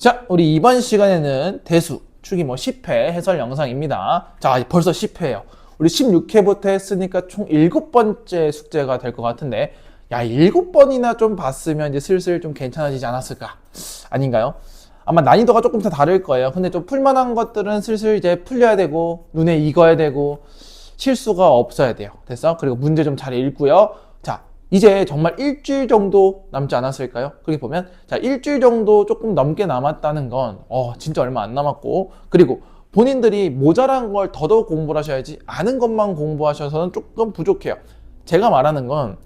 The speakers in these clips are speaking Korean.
자, 우리 이번 시간에는 대수, 축이 10회 해설 영상입니다. 자, 벌써 10회예요. 우리 16회부터 했으니까 총 7번째 숙제가 될 것 같은데, 야, 7번이나 좀 봤으면 이제 슬슬 좀 괜찮아지지 않았을까? 아닌가요? 아마 난이도가 조금 더 다를 거예요. 근데 좀 풀만한 것들은 슬슬 이제 풀려야 되고, 눈에 익어야 되고, 실수가 없어야 돼요. 됐어? 그리고 문제 좀 잘 읽고요. 자, 이제 정말 일주일 정도 남지 않았을까요? 그렇게 보면, 자, 일주일 정도 조금 넘게 남았다는 건, 진짜 얼마 안 남았고, 그리고 본인들이 모자란 걸 더더욱 공부를 하셔야지, 아는 것만 공부하셔서는 조금 부족해요. 제가 말하는 건,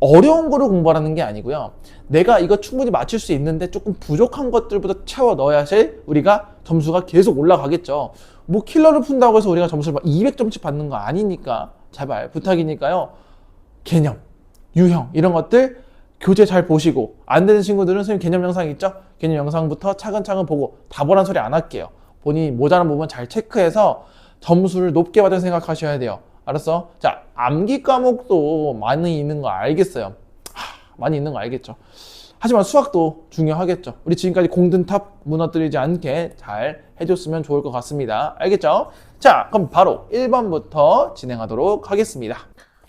어려운 거를 공부하라는 게 아니고요. 내가 이거 충분히 맞출 수 있는데 조금 부족한 것들부터 채워 넣어야지 우리가 점수가 계속 올라가겠죠. 뭐 킬러를 푼다고 해서 우리가 점수를 200점씩 받는 거 아니니까 제발 부탁이니까요. 개념, 유형 이런 것들 교재 잘 보시고, 안 되는 친구들은 선생님 개념 영상 있죠? 개념 영상부터 차근차근 보고 답보란 소리 안 할게요. 본인이 모자란 부분 잘 체크해서 점수를 높게 받을 생각하셔야 돼요. 알았어? 자, 암기 과목도 많이 있는 거 알겠어요. 많이 있는 거 알겠죠. 하지만 수학도 중요하겠죠. 우리 지금까지 공든탑 무너뜨리지 않게 잘 해줬으면 좋을 것 같습니다. 알겠죠? 자, 그럼 바로 1번부터 진행하도록 하겠습니다.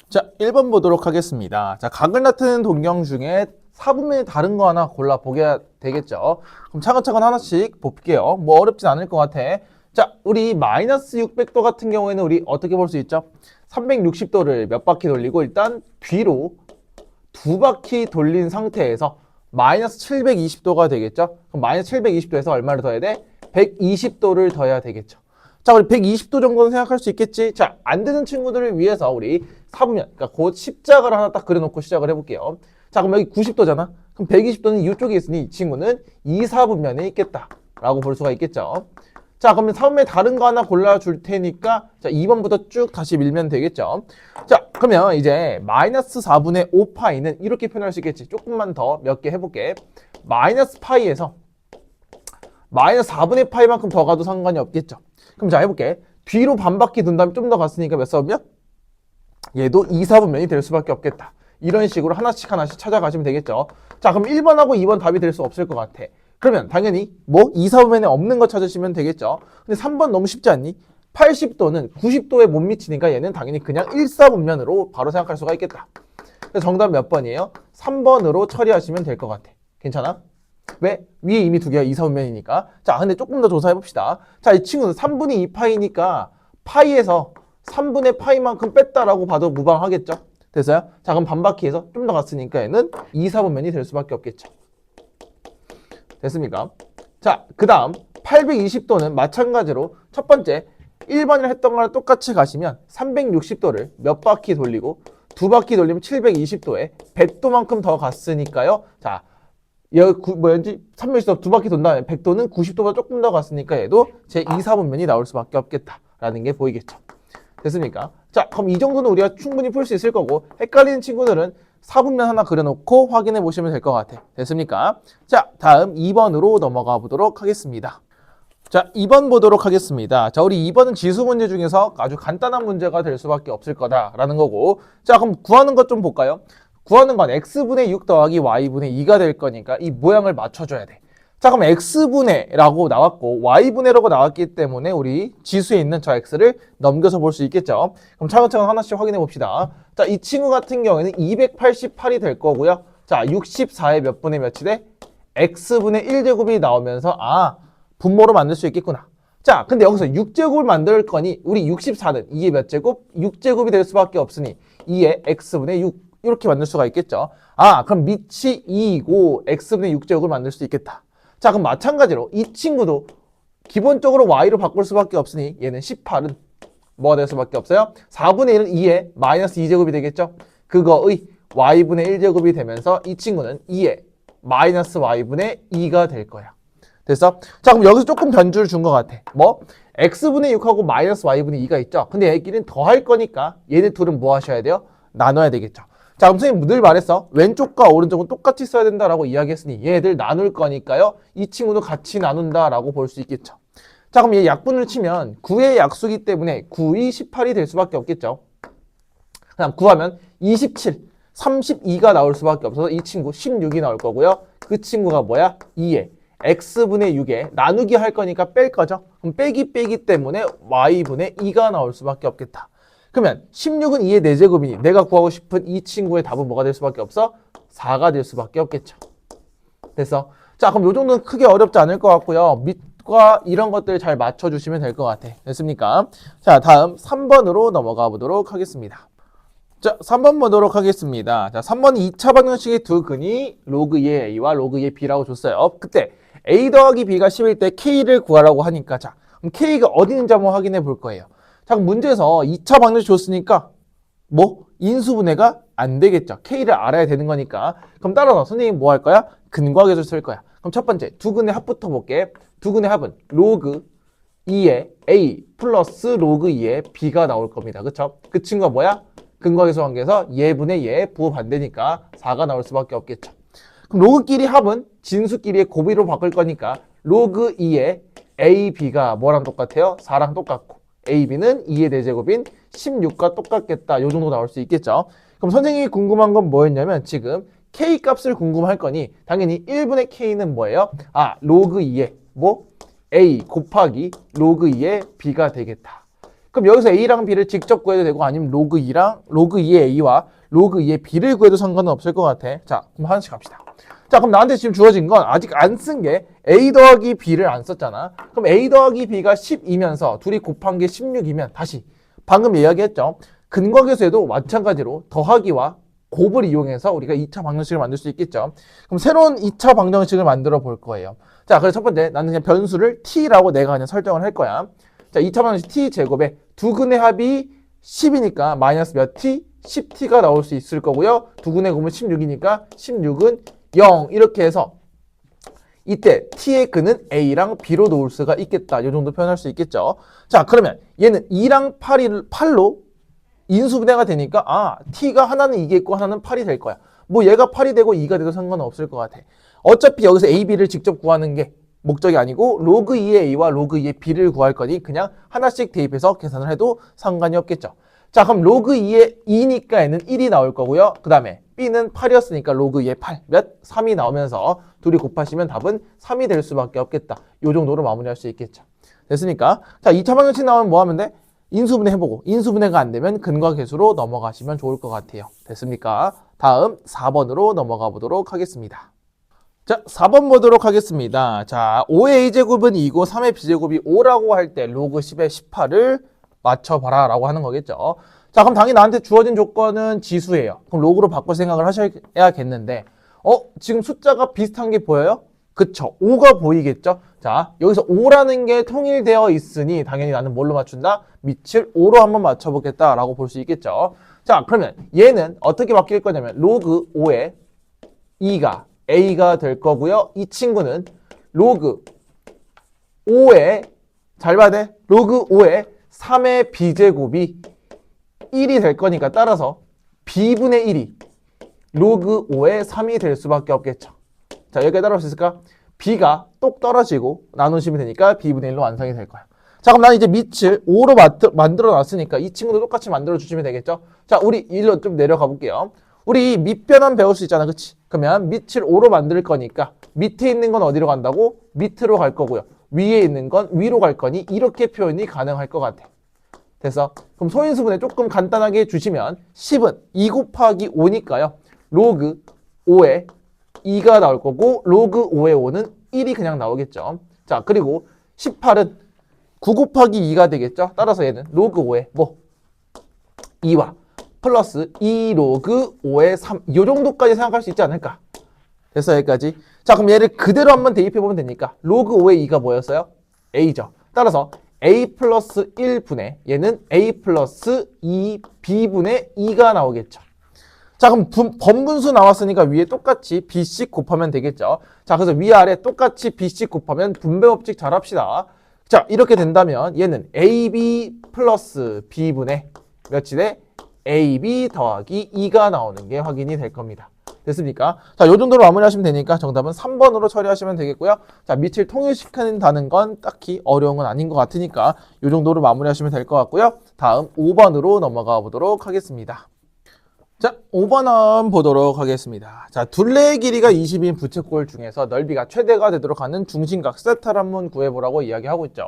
자, 1번 보도록 하겠습니다. 자, 각을 나타내는 동경 중에 사분면이 다른 거 하나 골라보게 되겠죠. 그럼 차근차근 하나씩 볼게요. 뭐 어렵진 않을 것 같아. 자, 우리 마이너스 600도 같은 경우에는 우리 어떻게 볼 수 있죠? 360도를 몇 바퀴 돌리고 일단 뒤로 2바퀴 돌린 상태에서 마이너스 720도가 되겠죠? 그럼 마이너스 720도에서 얼마를 더해야 돼? 120도를 더해야 되겠죠. 자, 우리 120도 정도는 생각할 수 있겠지? 자, 안 되는 친구들을 위해서 우리 사분면, 그러니까 곧 십자가를 하나 딱 그려놓고 시작을 해볼게요. 자, 그럼 여기 90도잖아? 그럼 120도는 이쪽에 있으니 이 친구는 이사분면에 있겠다 라고 볼 수가 있겠죠. 자, 그러면 사분면에 다른 거 하나 골라줄 테니까 자, 2번부터 쭉 다시 밀면 되겠죠. 자, 그러면 이제 마이너스 4분의 5파이는 이렇게 표현할 수 있겠지. 조금만 더 몇 개 해볼게. 마이너스 파이에서 마이너스 4분의 파이만큼 더 가도 상관이 없겠죠. 그럼 자, 해볼게. 뒤로 반 바퀴 돈 다음에 좀 더 갔으니까 몇 사분면? 얘도 2사분면이 될 수밖에 없겠다. 이런 식으로 하나씩 찾아가시면 되겠죠. 자, 그럼 1번하고 2번 답이 될 수 없을 것 같아. 그러면 당연히 뭐 2사분면에 없는 거 찾으시면 되겠죠. 근데 3번 너무 쉽지 않니? 80도는 90도에 못 미치니까 얘는 당연히 그냥 1사분면으로 바로 생각할 수가 있겠다. 그래서 정답 몇 번이에요? 3번으로 처리하시면 될 것 같아. 괜찮아? 왜? 위에 이미 두 개가 2사분면이니까. 자, 근데 조금 더 조사해봅시다. 자, 이 친구는 3분의 2파이니까 파이에서 3분의 파이만큼 뺐다라고 봐도 무방하겠죠? 됐어요? 자, 그럼 반바퀴에서 좀 더 갔으니까 얘는 2사분면이 될 수밖에 없겠죠. 됐습니까? 자, 그 다음 820도는 마찬가지로 첫 번째 1번이랑 했던 거랑 똑같이 가시면 360도를 몇 바퀴 돌리고 2바퀴 돌리면 720도에 100도만큼 더 갔으니까요. 자, 여기 뭐였지? 360도 2바퀴 돈 다음에 100도는 90도보다 조금 더 갔으니까 얘도 제 2사분면이 나올 수밖에 없겠다라는 게 보이겠죠. 됐습니까? 자, 그럼 이 정도는 우리가 충분히 풀 수 있을 거고, 헷갈리는 친구들은 사분면 하나 그려놓고 확인해 보시면 될 것 같아. 됐습니까? 자, 다음 2번으로 넘어가 보도록 하겠습니다. 자, 2번 보도록 하겠습니다. 자, 우리 2번은 지수 문제 중에서 아주 간단한 문제가 될 수밖에 없을 거다라는 거고, 자, 그럼 구하는 것 좀 볼까요? 구하는 건 x분의 6 더하기 y분의 2가 될 거니까 이 모양을 맞춰줘야 돼. 자, 그럼 x분의라고 나왔고 y분의라고 나왔기 때문에 우리 지수에 있는 저 x를 넘겨서 볼 수 있겠죠. 그럼 차근차근 하나씩 확인해 봅시다. 자, 이 친구 같은 경우에는 288이 될 거고요. 자, 64의 몇 분의 몇이 돼? x분의 1제곱이 나오면서 분모로 만들 수 있겠구나. 자, 근데 여기서 6제곱을 만들 거니 우리 64는 2의 몇 제곱? 6제곱이 될 수밖에 없으니 2의 x분의 6 이렇게 만들 수가 있겠죠. 그럼 밑이 2이고 x분의 6제곱을 만들 수 있겠다. 자, 그럼 마찬가지로 이 친구도 기본적으로 y로 바꿀 수밖에 없으니 얘는 18은 뭐가 될 수밖에 없어요? 4분의 1은 2의 마이너스 2제곱이 되겠죠. 그거의 y분의 1제곱이 되면서 이 친구는 2의 마이너스 y분의 2가 될 거야. 됐어? 자, 그럼 여기서 조금 변주를 준 것 같아. 뭐? x분의 6하고 마이너스 y분의 2가 있죠. 근데 얘끼리는 더할 거니까 얘네 둘은 뭐 하셔야 돼요? 나눠야 되겠죠. 자, 그럼 선생님 늘 말했어. 왼쪽과 오른쪽은 똑같이 써야 된다라고 이야기했으니 얘들 나눌 거니까요. 이 친구도 같이 나눈다라고 볼 수 있겠죠. 자, 그럼 얘 약분을 치면 9의 약수기 때문에 9이 18이 될 수밖에 없겠죠. 그다음 9하면 27, 32가 나올 수밖에 없어서 이 친구 16이 나올 거고요. 그 친구가 뭐야? 2에 x분의 6에 나누기 할 거니까 뺄 거죠. 그럼 빼기 때문에 y분의 2가 나올 수밖에 없겠다. 그러면 16은 2의 4제곱이니 내가 구하고 싶은 이 친구의 답은 뭐가 될 수밖에 없어? 4가 될 수밖에 없겠죠. 됐어? 자, 그럼 요 정도는 크게 어렵지 않을 것 같고요. 밑과 이런 것들 잘 맞춰주시면 될 것 같아. 됐습니까? 자, 다음 3번으로 넘어가 보도록 하겠습니다. 자, 3번 보도록 하겠습니다. 자, 3번은 2차 방정식의 두 근이 로그 2의 a와 로그 2의 b라고 줬어요. 그때 a 더하기 b가 10일 때 k를 구하라고 하니까 자, 그럼 k가 어디 있는지 한번 확인해 볼 거예요. 자, 그럼 문제에서 2차 방정식 줬으니까 뭐? 인수분해가 안 되겠죠. k를 알아야 되는 거니까. 그럼 따라서 선생님 뭐 할 거야? 근과 계수를 쓸 거야. 그럼 첫 번째 두 근의 합부터 볼게. 두 근의 합은 로그 2의 a 플러스 로그 2의 b가 나올 겁니다. 그쵸? 그 친구가 뭐야? 근과 계수 관계에서 얘분의 얘 부호 반대니까 4가 나올 수밖에 없겠죠. 그럼 로그끼리 합은 진수끼리의 곱이로 바꿀 거니까 로그 2의 a, b가 뭐랑 똑같아요? 4랑 똑같고 a, b는 2의 4제곱인 16과 똑같겠다. 요 정도 나올 수 있겠죠. 그럼 선생님이 궁금한 건 뭐였냐면 지금 k 값을 궁금할 거니 당연히 1분의 k는 뭐예요? 아, 로그 2의 뭐? a 곱하기 로그 2의 b가 되겠다. 그럼 여기서 a랑 b를 직접 구해도 되고 아니면 로그 2의 a와 로그 2의 b를 구해도 상관은 없을 것 같아. 자, 그럼 하나씩 갑시다. 자, 그럼 나한테 지금 주어진 건 아직 안 쓴 게 a 더하기 b를 안 썼잖아. 그럼 a 더하기 b가 10이면서 둘이 곱한 게 16이면 다시 방금 이야기했죠. 근과 계수에도 마찬가지로 더하기와 곱을 이용해서 우리가 2차 방정식을 만들 수 있겠죠. 그럼 새로운 2차 방정식을 만들어 볼 거예요. 자, 그래서 첫 번째 나는 그냥 변수를 t라고 내가 그냥 설정을 할 거야. 자, 2차 방정식 t 제곱에 두 근의 합이 10이니까 마이너스 몇 t? 10t가 나올 수 있을 거고요. 두 근의 곱은 16이니까 16은 0 이렇게 해서 이때 t의 근은 a랑 b로 놓을 수가 있겠다. 이 정도 표현할 수 있겠죠. 자, 그러면 얘는 2랑 8로 인수분해가 되니까 아, t가 하나는 2개 있고 하나는 8이 될 거야. 뭐 얘가 8이 되고 2가 돼도 상관은 없을 것 같아. 어차피 여기서 a, b를 직접 구하는 게 목적이 아니고 로그 2의 a와 로그 2의 b를 구할 거니 그냥 하나씩 대입해서 계산을 해도 상관이 없겠죠. 자, 그럼 로그 2의 2니까 얘는 1이 나올 거고요. 그 다음에 b는 8이었으니까 로그 2의 8, 몇? 3이 나오면서 둘이 곱하시면 답은 3이 될 수밖에 없겠다. 이 정도로 마무리할 수 있겠죠. 됐습니까? 자, 2차 방정식 나오면 뭐 하면 돼? 인수분해 해보고 인수분해가 안 되면 근과 계수로 넘어가시면 좋을 것 같아요. 됐습니까? 다음 4번으로 넘어가 보도록 하겠습니다. 자, 4번 보도록 하겠습니다. 자, 5의 a제곱은 2고 3의 b제곱이 5라고 할 때 로그 10의 18을 맞춰봐라 라고 하는 거겠죠. 자, 그럼 당연히 나한테 주어진 조건은 지수예요. 그럼 로그로 바꿀 생각을 하셔야겠는데 지금 숫자가 비슷한 게 보여요? 그쵸, 5가 보이겠죠. 자, 여기서 5라는 게 통일되어 있으니 당연히 나는 뭘로 맞춘다? 밑을 5로 한번 맞춰보겠다 라고 볼 수 있겠죠. 자, 그러면 얘는 어떻게 바뀔 거냐면 로그 5의 2가 a가 될 거고요. 이 친구는 로그 5의 잘 봐야 돼. 로그 5의 3의 b제곱이 1이 될 거니까 따라서 b분의 1이 로그 5의 3이 될 수밖에 없겠죠. 자, 여기까지 따라올 수 있을까? b가 똑 떨어지고 나누시면 되니까 b분의 1로 완성이 될 거야. 자, 그럼 나는 이제 밑을 5로 만들어 놨으니까 이 친구도 똑같이 만들어 주시면 되겠죠. 자, 우리 1로 좀 내려가 볼게요. 우리 밑변환 배울 수 있잖아. 그치? 그러면 밑을 5로 만들 거니까 밑에 있는 건 어디로 간다고? 밑으로 갈 거고요. 위에 있는 건 위로 갈 거니 이렇게 표현이 가능할 것 같아. 됐어? 그럼 소인수분해 조금 간단하게 해주시면 10은 2 곱하기 5니까요. 로그 5의 2가 나올 거고 로그 5의 5는 1이 그냥 나오겠죠. 자, 그리고 18은 9 곱하기 2가 되겠죠. 따라서 얘는 로그 5의 뭐 2와 플러스 2 로그 5의 3 이 정도까지 생각할 수 있지 않을까. 됐어, 여기까지. 자, 그럼 얘를 그대로 한번 대입해보면 되니까 로그 5의 2가 뭐였어요? a죠. 따라서 a 플러스 1분의 얘는 a 플러스 2b분의 2가 나오겠죠. 자, 그럼 번분수 나왔으니까 위에 똑같이 b씩 곱하면 되겠죠. 자, 그래서 위아래 똑같이 b씩 곱하면 분배법칙 잘 합시다. 자, 이렇게 된다면 얘는 ab 플러스 b분의 몇이 돼? ab 더하기 2가 나오는 게 확인이 될 겁니다. 됐습니까? 자, 요 정도로 마무리하시면 되니까 정답은 3번으로 처리하시면 되겠고요. 자, 밑을 통일시킨다는 건 딱히 어려운 건 아닌 것 같으니까 요 정도로 마무리하시면 될 것 같고요. 다음 5번으로 넘어가 보도록 하겠습니다. 자, 5번원 보도록 하겠습니다. 자, 둘레의 길이가 20인 부채꼴 중에서 넓이가 최대가 되도록 하는 중심각 세타를 한번 구해보라고 이야기하고 있죠.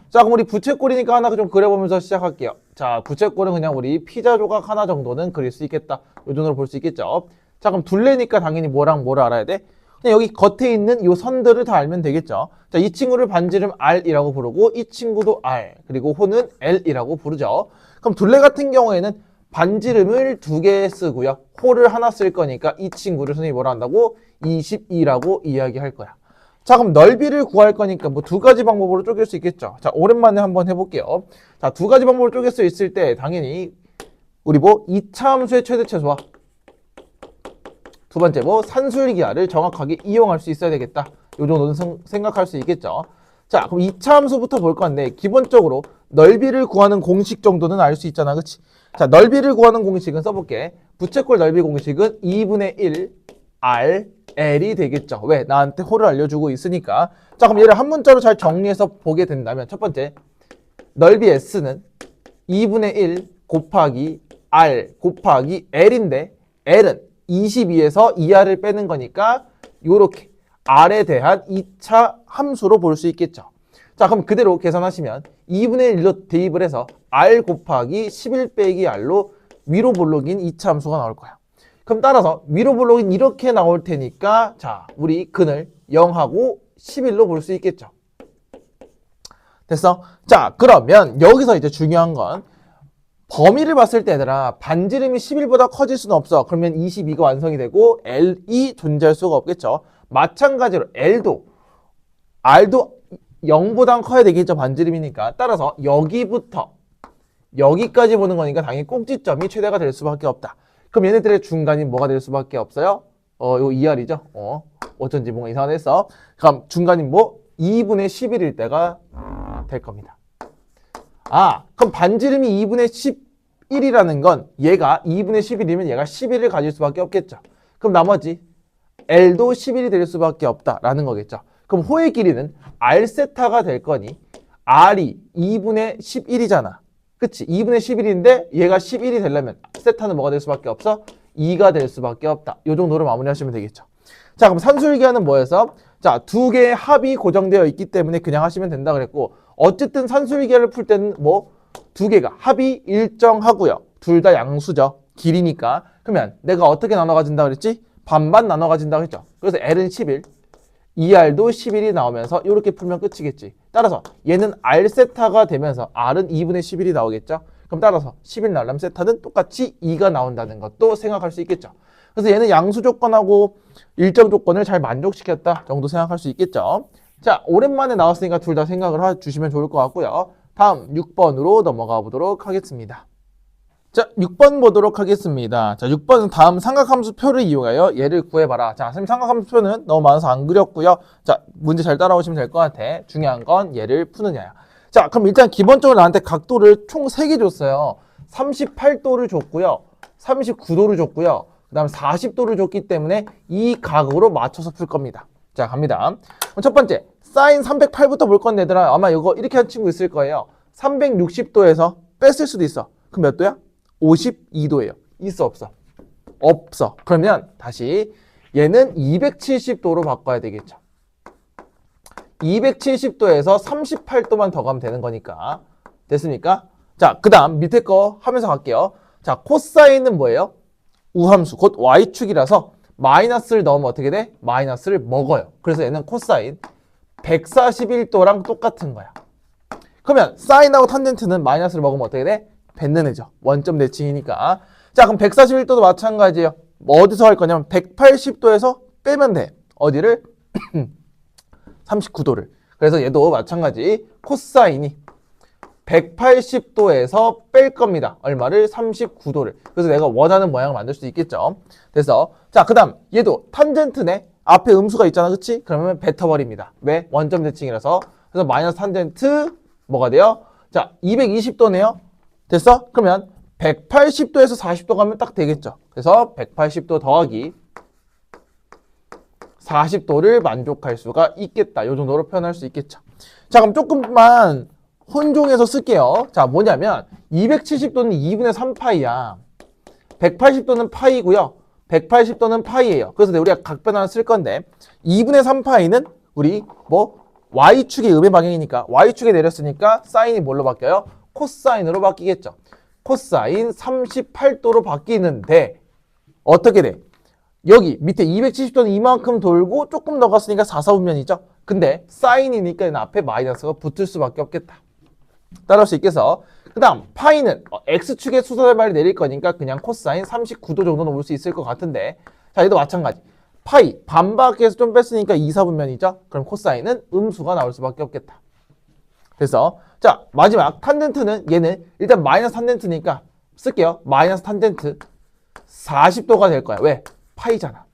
자, 그럼 우리 부채꼴이니까 하나 좀 그려보면서 시작할게요. 자, 부채꼴은 그냥 우리 피자 조각 하나 정도는 그릴 수 있겠다. 요 정도로 볼 수 있겠죠. 자, 그럼 둘레니까 당연히 뭐랑 뭐를 알아야 돼? 그냥 여기 겉에 있는 이 선들을 다 알면 되겠죠. 자, 이 친구를 반지름 R이라고 부르고 이 친구도 R, 그리고 호는 L이라고 부르죠. 그럼 둘레 같은 경우에는 반지름을 2개 쓰고요. 호를 하나 쓸 거니까 이 친구를 선생님이 뭐라 한다고? 22라고 이야기할 거야. 자, 그럼 넓이를 구할 거니까 뭐 2가지 방법으로 쪼갤 수 있겠죠. 자, 오랜만에 한번 해볼게요. 자, 2가지 방법으로 쪼갤 수 있을 때 당연히 우리 뭐 이차함수의 최대 최소화, 두 번째 뭐 산술기하를 정확하게 이용할 수 있어야 되겠다. 요 정도는 생각할 수 있겠죠. 자, 그럼 이차함수부터 볼 건데 기본적으로 넓이를 구하는 공식 정도는 알 수 있잖아, 그치? 자, 넓이를 구하는 공식은 써볼게. 부채꼴 넓이 공식은 2분의 1 R L이 되겠죠. 왜? 나한테 호를 알려주고 있으니까. 자, 그럼 얘를 한 문자로 잘 정리해서 보게 된다면 첫 번째, 넓이 S는 2분의 1 곱하기 R 곱하기 L인데 L은 22에서 2R을 빼는 거니까 요렇게 R에 대한 2차 함수로 볼 수 있겠죠. 자, 그럼 그대로 계산하시면 2분의 1로 대입을 해서 R 곱하기 11 빼기 R로 위로 볼록인 2차 함수가 나올 거야. 그럼 따라서 위로 볼록인 이렇게 나올 테니까 자, 우리 근을 0하고 11로 볼 수 있겠죠. 됐어? 자, 그러면 여기서 이제 중요한 건 범위를 봤을 때 얘들아 반지름이 11보다 커질 수는 없어. 그러면 22가 완성이 되고 L이 존재할 수가 없겠죠. 마찬가지로 R도 0보단 커야 되겠죠. 반지름이니까. 따라서 여기부터 여기까지 보는 거니까 당연히 꼭지점이 최대가 될 수밖에 없다. 그럼 얘네들의 중간이 뭐가 될 수밖에 없어요? 요 2R이죠. 어쩐지 뭔가 이상했어. 그럼 중간이 뭐? 2분의 11일 때가 될 겁니다. 아, 그럼 반지름이 2분의 11이라는 건 얘가 2분의 11이면 얘가 11을 가질 수밖에 없겠죠. 그럼 나머지 L도 11이 될 수밖에 없다라는 거겠죠. 그럼 호의 길이는 R세타가 될 거니 R이 2분의 11이잖아. 그치? 2분의 11인데 얘가 11이 되려면 세타는 뭐가 될 수밖에 없어? 2가 될 수밖에 없다. 이 정도로 마무리하시면 되겠죠. 자, 그럼 산술기하는 뭐여서? 자, 두 개의 합이 고정되어 있기 때문에 그냥 하시면 된다 그랬고 어쨌든 산술기하를 풀 때는 뭐? 두 개가 합이 일정하고요. 둘 다 양수죠. 길이니까. 그러면 내가 어떻게 나눠 가진다 그랬지? 반반 나눠 가진다고 했죠. 그래서 L은 11, 2R도 11이 나오면서 이렇게 풀면 끝이겠지. 따라서 얘는 R 세타가 되면서 R은 2분의 11이 나오겠죠. 그럼 따라서 11 나오려면 세타는 똑같이 2가 나온다는 것도 생각할 수 있겠죠. 그래서 얘는 양수 조건하고 일정 조건을 잘 만족시켰다 정도 생각할 수 있겠죠. 자, 오랜만에 나왔으니까 둘 다 생각을 해주시면 좋을 것 같고요. 다음 6번으로 넘어가 보도록 하겠습니다. 자, 6번 보도록 하겠습니다. 자, 6번은 다음 삼각함수표를 이용하여 얘를 구해봐라. 자, 선생님 삼각함수표는 너무 많아서 안 그렸고요. 자, 문제 잘 따라오시면 될 것 같아. 중요한 건 얘를 푸느냐야. 자, 그럼 일단 기본적으로 나한테 각도를 총 3개 줬어요. 38도를 줬고요. 39도를 줬고요. 그 다음 40도를 줬기 때문에 이 각으로 맞춰서 풀 겁니다. 자, 갑니다. 그럼 첫 번째, 사인 308부터 볼 건데 얘들아 아마 이거 이렇게 한 친구 있을 거예요. 360도에서 뺐을 수도 있어. 그럼 몇 도야? 52도예요. 있어 없어? 없어. 그러면 다시 얘는 270도로 바꿔야 되겠죠. 270도에서 38도만 더 가면 되는 거니까. 됐습니까? 자, 그 다음 밑에 거 하면서 갈게요. 자, 코사인은 뭐예요? 우함수, 곧 y축이라서 마이너스를 넣으면 어떻게 돼? 마이너스를 먹어요. 그래서 얘는 코사인 141도랑 똑같은 거야. 그러면 사인하고 탄젠트는 마이너스를 먹으면 어떻게 돼? 뱉는 애죠. 원점 대칭이니까. 자, 그럼 141도도 마찬가지예요. 뭐 어디서 할 거냐면 180도에서 빼면 돼. 어디를? 39도를. 그래서 얘도 마찬가지 코사인이 180도에서 뺄 겁니다. 얼마를? 39도를. 그래서 내가 원하는 모양을 만들 수 있겠죠. 그래서 자, 그 다음 얘도 탄젠트네. 앞에 음수가 있잖아. 그치? 그러면 뱉어버립니다. 왜? 원점 대칭이라서. 그래서 마이너스 탄젠트 뭐가 돼요? 자, 220도네요. 됐어? 그러면 180도에서 40도 가면 딱 되겠죠. 그래서 180도 더하기 40도를 만족할 수가 있겠다. 이 정도로 표현할 수 있겠죠. 자, 그럼 조금만 혼종해서 쓸게요. 자, 뭐냐면 270도는 2분의 3파이야. 180도는 파이고요. 180도는 파이예요. 그래서 우리가 각변환을 쓸 건데 2분의 3파이는 우리 y축의 음의 방향이니까 y축에 내렸으니까 사인이 뭘로 바뀌어요? 코사인으로 바뀌겠죠. 코사인 38도로 바뀌는데 어떻게 돼? 여기 밑에 270도는 이만큼 돌고 조금 더 갔으니까 4사분면이죠. 근데 사인이니까 앞에 마이너스가 붙을 수밖에 없겠다. 따라올 수 있겠어. 그 다음 파이는 x축의 수소발이 내릴 거니까 그냥 코사인 39도 정도는 올 수 있을 것 같은데 자 얘도 마찬가지. 파이 반박해서 좀 뺐으니까 2사분면이죠. 그럼 코사인은 음수가 나올 수밖에 없겠다. 그래서 자 마지막 탄젠트는 얘는 일단 마이너스 탄젠트니까 쓸게요. 마이너스 탄젠트 40도가 될 거야. 왜? 파이잖아.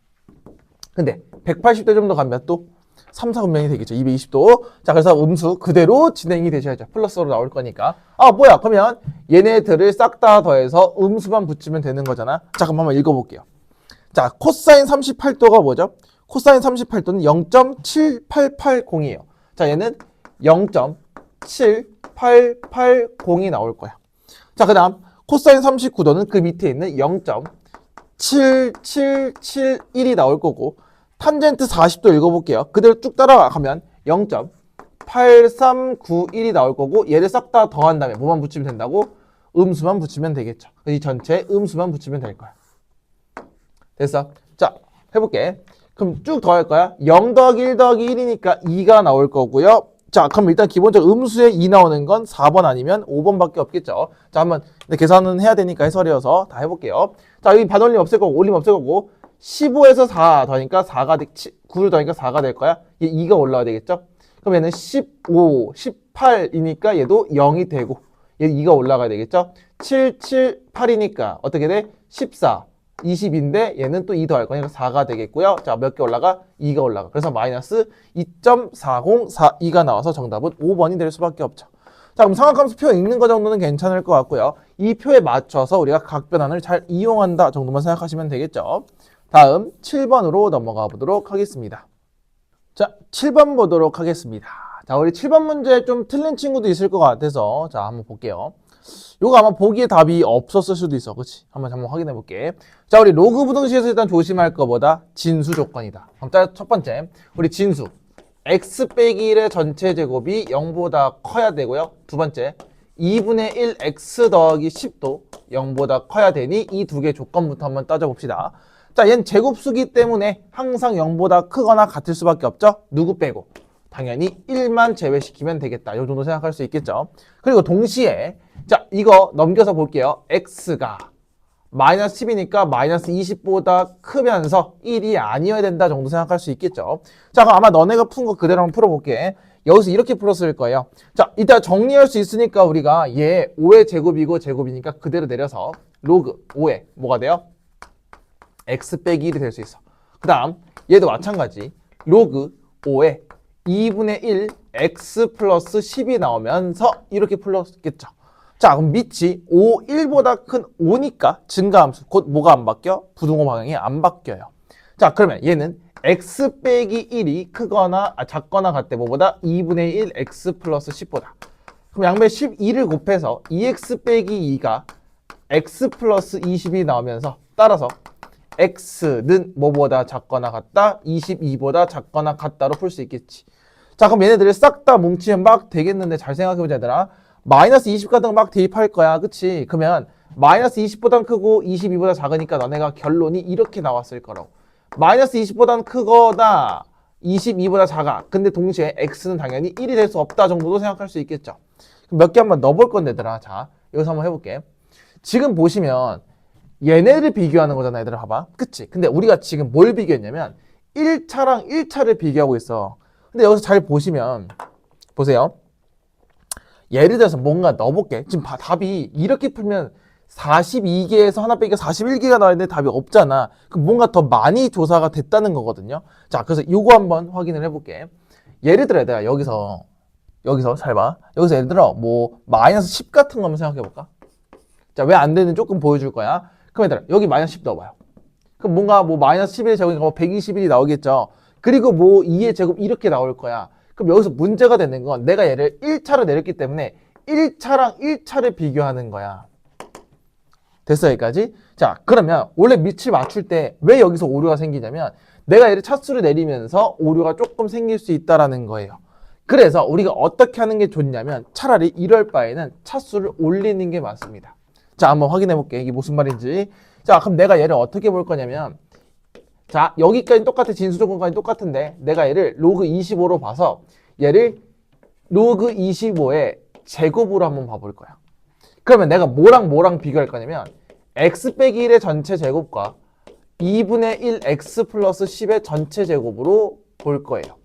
근데 180도 정도 가면 또 3, 4분면이 되겠죠. 220도. 자, 그래서 음수 그대로 진행이 되셔야죠. 플러스로 나올 거니까. 아, 뭐야? 그러면 얘네들을 싹 다 더해서 음수만 붙이면 되는 거잖아. 자, 그럼 한번 읽어볼게요. 자, 코사인 38도가 뭐죠? 코사인 38도는 0.7880이에요. 자, 얘는 0.7880이 나올 거야. 자, 그 다음 코사인 39도는 그 밑에 있는 0.7771이 나올 거고 탄젠트 40도 읽어볼게요. 그대로 쭉 따라가면 0.8391이 나올 거고 얘를 싹 다 더한 다음에 뭐만 붙이면 된다고? 음수만 붙이면 되겠죠. 이 전체 음수만 붙이면 될 거야. 됐어? 자, 해볼게. 그럼 쭉 더할 거야. 0 더하기 1 더하기 1이니까 2가 나올 거고요. 자, 그럼 일단 기본적으로 음수에 2 나오는 건 4번 아니면 5번밖에 없겠죠. 자, 한번 계산은 해야 되니까 해설이어서 다 해볼게요. 자, 여기 반올림 없을 거고 올림 없을 거고 15에서 4 더하니까 9를 더하니까 4가 될 거야. 얘 2가 올라와야 되겠죠? 그럼 얘는 15, 18이니까 얘도 0이 되고 얘 2가 올라가야 되겠죠? 7, 7, 8이니까 어떻게 돼? 14, 20인데 얘는 또 2 더할 거니까 4가 되겠고요. 자, 몇 개 올라가? 2가 올라가. 그래서 마이너스 2.4042가 나와서 정답은 5번이 될 수밖에 없죠. 자, 그럼 삼각함수 표 읽는 거 정도는 괜찮을 것 같고요. 이 표에 맞춰서 우리가 각변환을 잘 이용한다 정도만 생각하시면 되겠죠. 다음 7번으로 넘어가 보도록 하겠습니다. 자, 7번 보도록 하겠습니다. 자, 우리 7번 문제 좀 틀린 친구도 있을 것 같아서 자, 한번 볼게요. 요거 아마 보기에 답이 없었을 수도 있어. 그치? 한번 확인해 볼게. 자, 우리 로그 부등식에서 일단 조심할 거보다 진수 조건이다. 그럼 첫 번째, 우리 진수 x 빼기 1의 전체 제곱이 0보다 커야 되고요. 두 번째, 2분의 1 x 더하기 10도 0보다 커야 되니 이 두 개 조건부터 한번 따져봅시다. 자, 얘는 제곱수기 때문에 항상 0보다 크거나 같을 수밖에 없죠? 누구 빼고? 당연히 1만 제외시키면 되겠다. 이 정도 생각할 수 있겠죠? 그리고 동시에 자, 이거 넘겨서 볼게요. x가 마이너스 10이니까 마이너스 20보다 크면서 1이 아니어야 된다 정도 생각할 수 있겠죠? 자, 그럼 아마 너네가 푼 거 그대로 한번 풀어볼게. 여기서 이렇게 풀었을 거예요. 자, 이따 정리할 수 있으니까 우리가 얘 5의 제곱이고 제곱이니까 그대로 내려서 로그 5의 뭐가 돼요? x 빼기 1이 될 수 있어. 그 다음 얘도 마찬가지. 로그 5에 2분의 1 x 플러스 10이 나오면서 이렇게 풀었겠죠. 자, 그럼 밑이 5, 1보다 큰 5니까 증가함수 곧 뭐가 안 바뀌어? 부등호 방향이 안 바뀌어요. 자, 그러면 얘는 x 빼기 1이 크거나 작거나 같대. 뭐보다? 2분의 1 x 플러스 10보다. 그럼 양배 12를 곱해서 2x 빼기 2가 x 플러스 20이 나오면서 따라서 x는 뭐보다 작거나 같다? 22보다 작거나 같다로 풀 수 있겠지. 자, 그럼 얘네들을 싹 다 뭉치면 막 되겠는데 잘 생각해보자, 얘들아. 마이너스 20 같은 거 막 대입할 거야. 그치? 그러면 마이너스 20보단 크고 22보다 작으니까 너네가 결론이 이렇게 나왔을 거라고. 마이너스 20보단 크거나 22보다 작아. 근데 동시에 x는 당연히 1이 될 수 없다 정도도 생각할 수 있겠죠. 그럼 몇 개 한번 넣어볼 건데, 얘들아. 자, 여기서 한번 해볼게. 지금 보시면 얘네를 비교하는 거잖아, 얘들아. 봐봐. 그치? 근데 우리가 지금 뭘 비교했냐면 1차랑 1차를 비교하고 있어. 근데 여기서 잘 보시면 보세요. 예를 들어서 뭔가 넣어볼게. 지금 답이 이렇게 풀면 42개에서 하나 빼기가 41개가 나왔는데 답이 없잖아. 그럼 뭔가 더 많이 조사가 됐다는 거거든요. 자, 그래서 이거 한번 확인을 해볼게. 예를 들어 내가 여기서 잘 봐. 여기서 예를 들어 뭐 마이너스 10 같은 거 한번 생각해볼까? 자, 왜 안 되는지 조금 보여줄 거야. 그럼 얘들아 여기 마이너스 10 넣어봐요. 그럼 뭔가 뭐 마이너스 11의 제곱이니까 뭐 121이 나오겠죠. 그리고 뭐 2의 제곱 이렇게 나올 거야. 그럼 여기서 문제가 되는 건 내가 얘를 1차로 내렸기 때문에 1차랑 1차를 비교하는 거야. 됐어, 여기까지? 자, 그러면 원래 밑을 맞출 때 왜 여기서 오류가 생기냐면 내가 얘를 차수를 내리면서 오류가 조금 생길 수 있다라는 거예요. 그래서 우리가 어떻게 하는 게 좋냐면 차라리 이럴 바에는 차수를 올리는 게 맞습니다. 자, 한번 확인해 볼게. 이게 무슨 말인지. 자, 그럼 내가 얘를 어떻게 볼 거냐면 자, 여기까지 똑같아. 진수 조건까지 똑같은데 내가 얘를 로그 25로 봐서 얘를 로그 25의 제곱으로 한번 봐볼 거야. 그러면 내가 뭐랑 비교할 거냐면 x 빼기 1의 전체 제곱과 2분의 1 x 플러스 10의 전체 제곱으로 볼 거예요.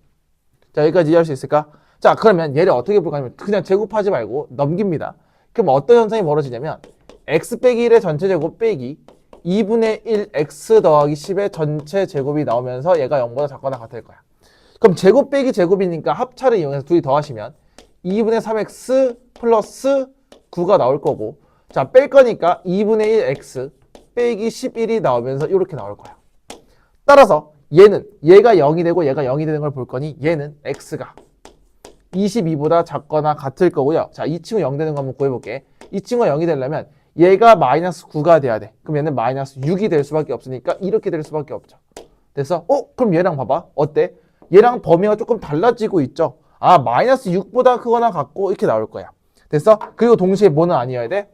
자, 여기까지 이해할 수 있을까? 자, 그러면 얘를 어떻게 볼 거냐면 그냥 제곱하지 말고 넘깁니다. 그럼 어떤 현상이 벌어지냐면 x 빼기 1의 전체 제곱 빼기 2분의 1 x 더하기 10의 전체 제곱이 나오면서 얘가 0보다 작거나 같을 거야. 그럼 제곱 빼기 제곱이니까 합차를 이용해서 둘이 더하시면 2분의 3x 플러스 9가 나올 거고, 자, 뺄 거니까 2분의 1 x 빼기 11이 나오면서 이렇게 나올 거야. 따라서 얘가 0이 되고 얘가 0이 되는 걸 볼 거니 얘는 x가 22보다 작거나 같을 거고요. 자, 이 친구 0 되는 거 한번 구해볼게. 이 친구가 0이 되려면 얘가 마이너스 9가 돼야 돼. 그럼 얘는 마이너스 6이 될 수밖에 없으니까 이렇게 될 수밖에 없죠. 됐어? 그럼 얘랑 봐봐. 어때? 얘랑 범위가 조금 달라지고 있죠. 아, 마이너스 6보다 크거나 같고 이렇게 나올 거야. 됐어? 그리고 동시에 뭐는 아니어야 돼?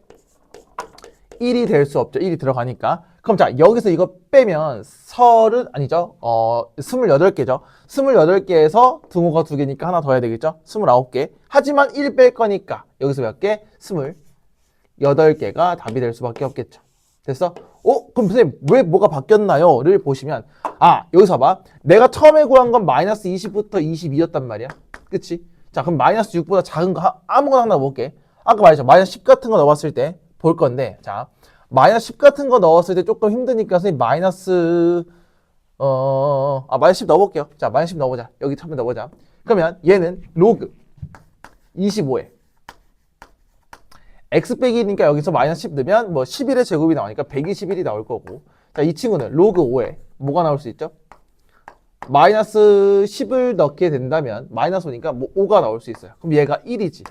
1이 될 수 없죠. 1이 들어가니까. 그럼 자, 여기서 이거 빼면 28개죠. 28개에서 등호가 2개니까 하나 더 해야 되겠죠? 29개. 하지만 1 뺄 거니까 여기서 몇 개? 28개가 답이 될 수밖에 없겠죠. 됐어? 그럼 선생님 왜 뭐가 바뀌었나요? 를 보시면 여기서 봐. 내가 처음에 구한 건 마이너스 20부터 22였단 말이야. 그치? 자, 그럼 마이너스 6보다 작은 거 아무거나 하나 넣어볼게. 아까 말했죠. 마이너스 10 같은 거 넣어봤을 때 볼 건데, 자, 마이너스 10 같은 거 넣었을 때 조금 힘드니까 선생님 마이너스 10 넣어볼게요. 자, 마이너스 10 넣어보자. 여기 처음에 넣어보자. 그러면 얘는 로그 25에 x 빼기니까 여기서 마이너스 10 넣으면 뭐 11의 제곱이 나오니까 121이 나올 거고, 자, 이 친구는 로그 5에 뭐가 나올 수 있죠? 마이너스 10을 넣게 된다면 마이너스 5니까 뭐 5가 나올 수 있어요. 그럼 얘가 1이지.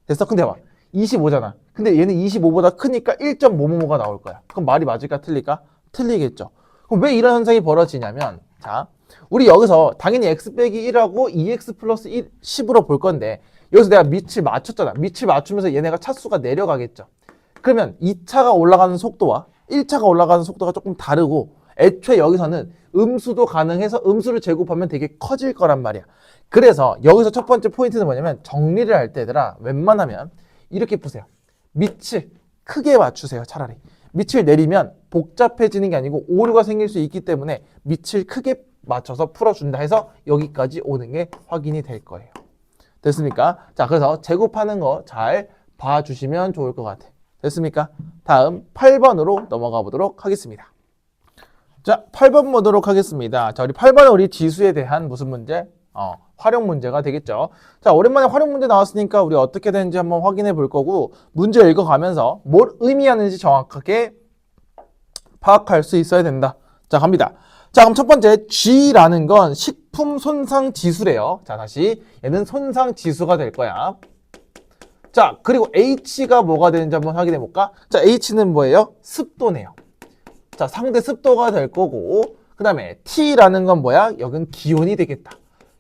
됐어? 근데 봐. 25잖아. 근데 얘는 25보다 크니까 1.555가 나올 거야. 그럼 말이 맞을까 틀릴까? 틀리겠죠. 그럼 왜 이런 현상이 벌어지냐면, 자, 우리 여기서 당연히 x 빼기 1하고 2x 플러스 10으로 볼 건데 여기서 내가 밑을 맞췄잖아. 밑을 맞추면서 얘네가 차수가 내려가겠죠. 그러면 2차가 올라가는 속도와 1차가 올라가는 속도가 조금 다르고 애초에 여기서는 음수도 가능해서 음수를 제곱하면 되게 커질 거란 말이야. 그래서 여기서 첫 번째 포인트는 뭐냐면 정리를 할 때 얘들아 웬만하면 이렇게 푸세요. 밑을 크게 맞추세요. 차라리. 밑을 내리면 복잡해지는 게 아니고 오류가 생길 수 있기 때문에 밑을 크게 맞춰서 풀어준다 해서 여기까지 오는 게 확인이 될 거예요. 됐습니까? 자, 그래서 제곱하는 거 잘 봐주시면 좋을 것 같아. 됐습니까? 다음 8번으로 넘어가 보도록 하겠습니다. 자, 8번 보도록 하겠습니다. 자, 우리 8번은 우리 지수에 대한 무슨 문제? 활용 문제가 되겠죠. 자, 오랜만에 활용 문제 나왔으니까 우리 어떻게 되는지 한번 확인해 볼 거고 문제 읽어가면서 뭘 의미하는지 정확하게 파악할 수 있어야 된다. 자, 갑니다. 자, 그럼 첫 번째 G라는 건 식품 손상 지수래요. 자, 다시 얘는 손상 지수가 될 거야. 자, 그리고 H가 뭐가 되는지 한번 확인해 볼까? 자, H는 뭐예요? 습도네요. 자, 상대 습도가 될 거고, 그 다음에 T라는 건 뭐야? 여긴 기온이 되겠다.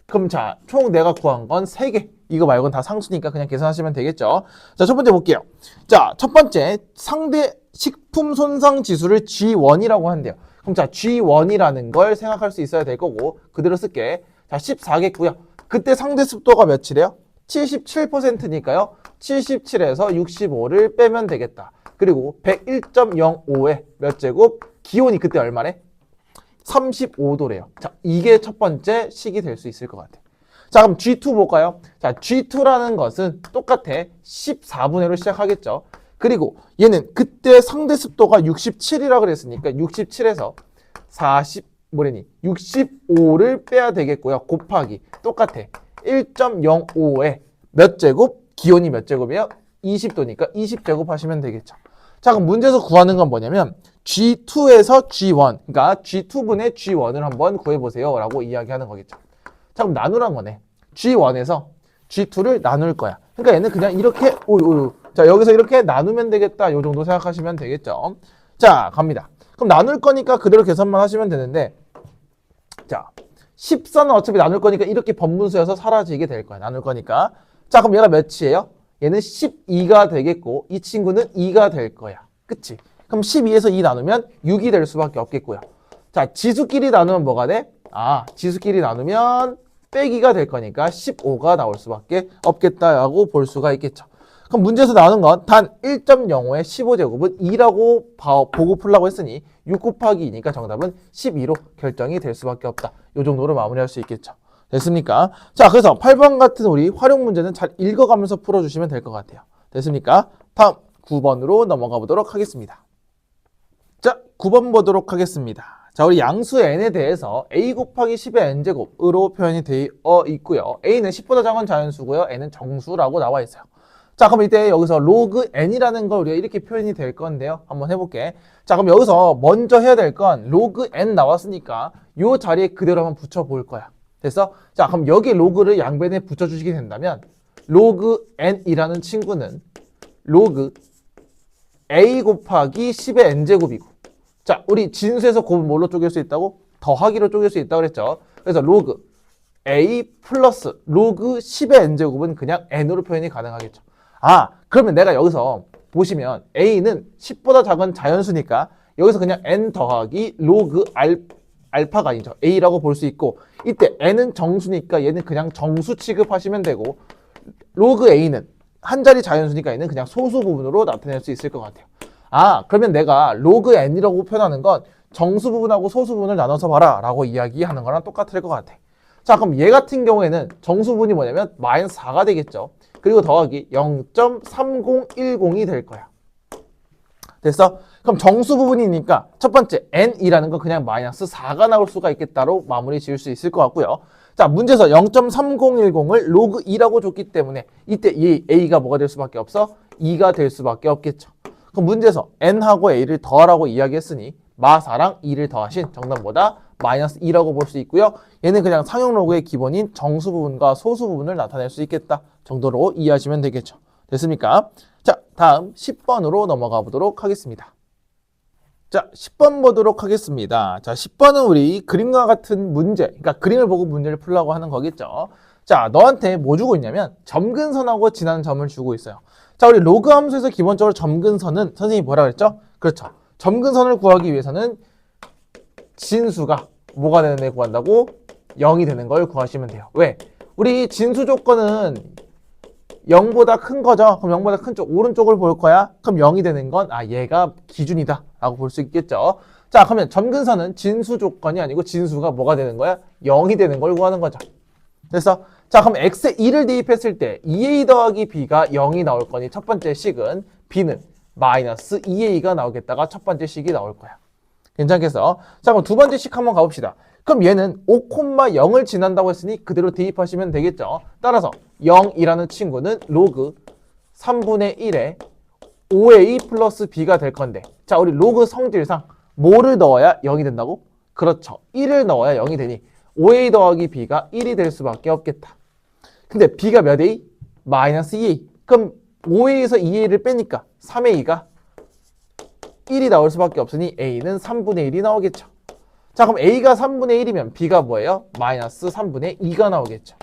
그럼 자, 총 내가 구한 건 3개. 이거 말고는 다 상수니까 그냥 계산하시면 되겠죠. 자, 첫 번째 볼게요. 자, 첫 번째 상대 식품 손상 지수를 G1이라고 한대요. 그럼 자, G1이라는 걸 생각할 수 있어야 될 거고, 그대로 쓸게. 자, 14겠고요. 그때 상대 습도가 몇이래요? 77%니까요. 77에서 65를 빼면 되겠다. 그리고 101.05에 몇 제곱? 기온이 그때 얼마래? 35도래요. 자, 이게 첫 번째 식이 될 수 있을 것 같아. 자, 그럼 G2 볼까요? 자, G2라는 것은 똑같아. 14분의 1로 시작하겠죠. 그리고 얘는 그때 상대 습도가 67이라고 그랬으니까 67에서 65를 빼야 되겠고요. 곱하기 똑같아. 1.05에 몇 제곱? 기온이 몇 제곱이에요? 20도니까 20제곱 하시면 되겠죠. 자, 그럼 문제에서 구하는 건 뭐냐면 G2에서 G1, 그러니까 G2분의 G1을 한번 구해보세요 라고 이야기하는 거겠죠. 자, 그럼 나누란 거네. G1에서 G2를 나눌 거야. 그러니까 얘는 그냥 이렇게 자, 여기서 이렇게 나누면 되겠다. 요 정도 생각하시면 되겠죠. 자, 갑니다. 그럼 나눌 거니까 그대로 계산만 하시면 되는데, 자, 14는 어차피 나눌 거니까 이렇게 번분수여서 사라지게 될 거야. 나눌 거니까. 자, 그럼 얘가 몇이에요? 얘는 12가 되겠고, 이 친구는 2가 될 거야. 그치? 그럼 12에서 2 나누면 6이 될 수밖에 없겠고요. 자, 지수끼리 나누면 뭐가 돼? 아, 지수끼리 나누면 빼기가 될 거니까 15가 나올 수밖에 없겠다라고 볼 수가 있겠죠. 그럼 문제에서 나오는 건 단 1.05의 15제곱은 2라고 보고 풀라고 했으니 6 곱하기 2니까 정답은 12로 결정이 될 수밖에 없다. 이 정도로 마무리할 수 있겠죠. 됐습니까? 자, 그래서 8번 같은 우리 활용 문제는 잘 읽어가면서 풀어주시면 될 것 같아요. 됐습니까? 다음 9번으로 넘어가 보도록 하겠습니다. 자, 9번 보도록 하겠습니다. 자, 우리 양수 n에 대해서 a 곱하기 10의 n제곱으로 표현이 되어 있고요. a는 10보다 작은 자연수고요. n은 정수라고 나와 있어요. 자, 그럼 이때 여기서 로그 n이라는 걸 우리가 이렇게 표현이 될 건데요. 한번 해볼게. 자, 그럼 여기서 먼저 해야 될 건 로그 n 나왔으니까 이 자리에 그대로 한번 붙여볼 거야. 됐어? 자, 그럼 여기 로그를 양변에 붙여주시게 된다면 로그 n이라는 친구는 로그 a 곱하기 10의 n제곱이고, 자, 우리 진수에서 곱은 뭘로 쪼갤 수 있다고? 더하기로 쪼갤 수 있다고 그랬죠. 그래서 로그 a 플러스 로그 10의 n제곱은 그냥 n으로 표현이 가능하겠죠. 아, 그러면 내가 여기서 보시면 a는 10보다 작은 자연수니까 여기서 그냥 n 더하기 로그 알파가 아니죠. a라고 볼 수 있고, 이때 n은 정수니까 얘는 그냥 정수 취급하시면 되고, 로그 a는 한 자리 자연수니까 얘는 그냥 소수 부분으로 나타낼 수 있을 것 같아요. 아, 그러면 내가 로그 n이라고 표현하는 건 정수 부분하고 소수 부분을 나눠서 봐라 라고 이야기하는 거랑 똑같을 것 같아. 자, 그럼 얘 같은 경우에는 정수 부분이 뭐냐면 마이너스 4가 되겠죠. 그리고 더하기 0.3010이 될 거야. 됐어? 그럼 정수 부분이니까 첫 번째 n이라는 건 그냥 마이너스 4가 나올 수가 있겠다로 마무리 지을 수 있을 것 같고요. 자, 문제에서 0.3010을 로그 2라고 줬기 때문에 이때 이 a가 뭐가 될 수밖에 없어? 2가 될 수밖에 없겠죠. 그럼 문제에서 n하고 a를 더하라고 이야기했으니 마 4랑 2를 더하신 정답보다 마이너스 2라고 볼 수 있고요. 얘는 그냥 상용 로그의 기본인 정수 부분과 소수 부분을 나타낼 수 있겠다 정도로 이해하시면 되겠죠. 됐습니까? 자, 다음 10번으로 넘어가 보도록 하겠습니다. 자, 10번 보도록 하겠습니다. 자, 10번은 우리 그림과 같은 문제, 그러니까 그림을 보고 문제를 풀려고 하는 거겠죠. 자, 너한테 뭐 주고 있냐면 점근선하고 지나는 점을 주고 있어요. 자, 우리 로그 함수에서 기본적으로 점근선은 선생님이 뭐라 그랬죠? 그렇죠. 점근선을 구하기 위해서는 진수가 뭐가 되는 애 구한다고? 0이 되는 걸 구하시면 돼요. 왜? 우리 진수 조건은 0보다 큰 거죠. 그럼 0보다 큰 쪽 오른쪽을 볼 거야. 그럼 0이 되는 건 얘가 기준이다 라고 볼 수 있겠죠. 자, 그러면 점근선은 진수 조건이 아니고 진수가 뭐가 되는 거야? 0이 되는 걸 구하는 거죠. 그래서 자, 그럼 x에 2를 대입했을 때 2a 더하기 b가 0이 나올 거니 첫 번째 식은 b는 마이너스 2a가 나오겠다가 첫 번째 식이 나올 거야. 괜찮겠어? 자, 그럼 두 번째 식 한번 가봅시다. 그럼 얘는 5,0을 지난다고 했으니 그대로 대입하시면 되겠죠. 따라서 0이라는 친구는 로그 3분의 1에 5a 플러스 b가 될 건데, 자, 우리 로그 성질상 뭐를 넣어야 0이 된다고? 그렇죠. 1을 넣어야 0이 되니 5a 더하기 b가 1이 될 수밖에 없겠다. 근데 b가 몇 a? 마이너스 2a. 그럼 5a에서 2a를 빼니까 3a가 1이 나올 수밖에 없으니 a는 3분의 1이 나오겠죠. 자, 그럼 a가 3분의 1이면 b가 뭐예요? 마이너스 3분의 2가 나오겠죠.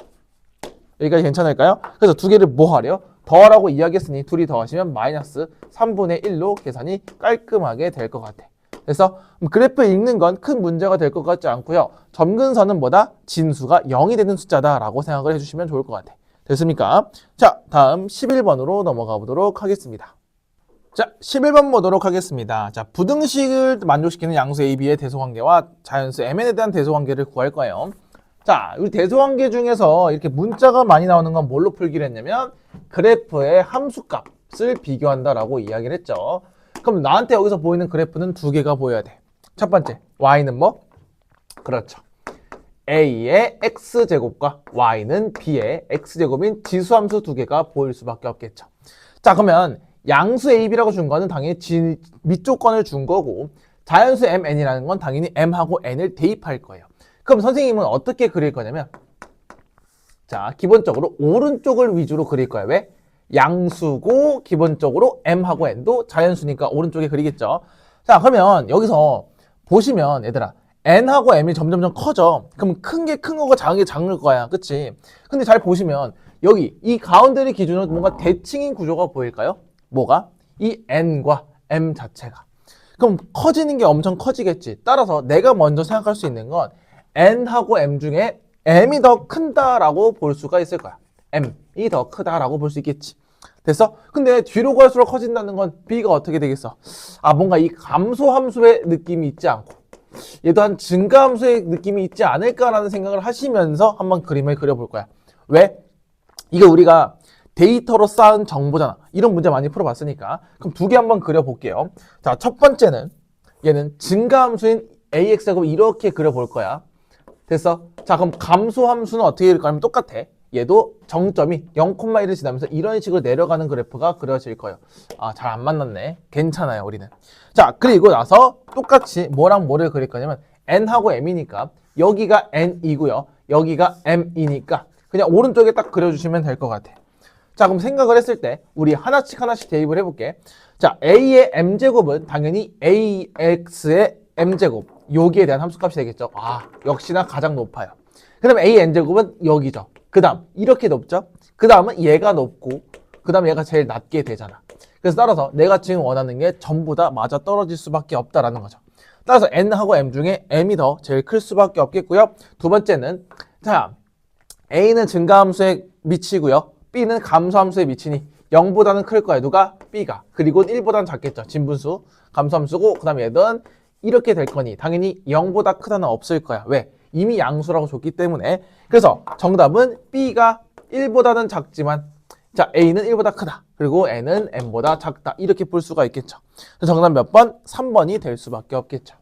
여기까지 괜찮을까요? 그래서 두 개를 뭐 하래요? 더하라고 이야기했으니 둘이 더하시면 마이너스 3분의 1로 계산이 깔끔하게 될 것 같아. 그래서 그래프 읽는 건 큰 문제가 될 것 같지 않고요. 점근선은 뭐다? 진수가 0이 되는 숫자다라고 생각을 해주시면 좋을 것 같아. 됐습니까? 자, 다음 11번으로 넘어가 보도록 하겠습니다. 자, 11번 보도록 하겠습니다. 자, 부등식을 만족시키는 양수 A, B의 대소관계와 자연수 MN에 대한 대소관계를 구할 거예요. 자, 우리 대소관계 중에서 이렇게 문자가 많이 나오는 건 뭘로 풀기로 했냐면 그래프의 함수값을 비교한다라고 이야기를 했죠. 그럼 나한테 여기서 보이는 그래프는 두 개가 보여야 돼. 첫 번째, Y는 뭐? 그렇죠. A의 X제곱과 Y는 B의 X제곱인 지수함수 두 개가 보일 수밖에 없겠죠. 자, 그러면 양수 A, B라고 준 거는 당연히 밑조건을 준 거고 자연수 MN이라는 건 당연히 M하고 N을 대입할 거예요. 그럼 선생님은 어떻게 그릴 거냐면 자, 기본적으로 오른쪽을 위주로 그릴 거야. 왜? 양수고 기본적으로 m하고 n도 자연수니까 오른쪽에 그리겠죠. 자, 그러면 여기서 보시면 얘들아 n하고 m이 점점점 커져. 그럼 큰 게 큰 거고 작은 게 작은 거야. 그치? 근데 잘 보시면 여기 이 가운데를 기준으로 뭔가 대칭인 구조가 보일까요? 뭐가? 이 n과 m 자체가. 그럼 커지는 게 엄청 커지겠지. 따라서 내가 먼저 생각할 수 있는 건 n하고 m 중에 m이 더 큰다라고 볼 수가 있을 거야. m이 더 크다라고 볼 수 있겠지. 됐어? 근데 뒤로 갈수록 커진다는 건 b가 어떻게 되겠어? 아, 뭔가 이 감소함수의 느낌이 있지 않고 얘도 한 증가함수의 느낌이 있지 않을까라는 생각을 하시면서 한번 그림을 그려볼 거야. 왜? 이거 우리가 데이터로 쌓은 정보잖아. 이런 문제 많이 풀어봤으니까. 그럼 두 개 한번 그려볼게요. 자, 첫 번째는 얘는 증가함수인 ax하고 이렇게 그려볼 거야. 됐어? 자, 그럼 감소함수는 어떻게 그릴까 하면 똑같아. 얘도 정점이 0,1을 지나면서 이런 식으로 내려가는 그래프가 그려질 거예요. 아, 잘 안 만났네. 괜찮아요, 우리는. 자, 그리고 나서 똑같이 뭐랑 뭐를 그릴 거냐면 n하고 m이니까 여기가 n이고요. 여기가 m이니까 그냥 오른쪽에 딱 그려주시면 될 것 같아. 자, 그럼 생각을 했을 때 우리 하나씩 대입을 해볼게. 자, a의 m제곱은 당연히 ax의 m제곱 여기에 대한 함수값이 되겠죠. 아, 역시나 가장 높아요. 그 다음에 a n제곱은 여기죠. 그 다음 이렇게 높죠. 그 다음은 얘가 높고 그 다음에 얘가 제일 낮게 되잖아. 그래서 따라서 내가 지금 원하는 게 전부 다 맞아 떨어질 수밖에 없다라는 거죠. 따라서 n하고 m 중에 m이 더 제일 클 수밖에 없겠고요. 두 번째는 자, a는 증가함수에 미치고요. b는 감소함수에 미치니 0보다는 클 거예요. 누가? b가. 그리고 1보다는 작겠죠. 진분수 감소함수고 그 다음에 얘는 이렇게 될 거니 당연히 0보다 크다는 없을 거야. 왜? 이미 양수라고 줬기 때문에. 그래서 정답은 b가 1보다는 작지만 자, a는 1보다 크다. 그리고 n은 m보다 작다. 이렇게 볼 수가 있겠죠. 정답 몇 번? 3번이 될 수밖에 없겠죠.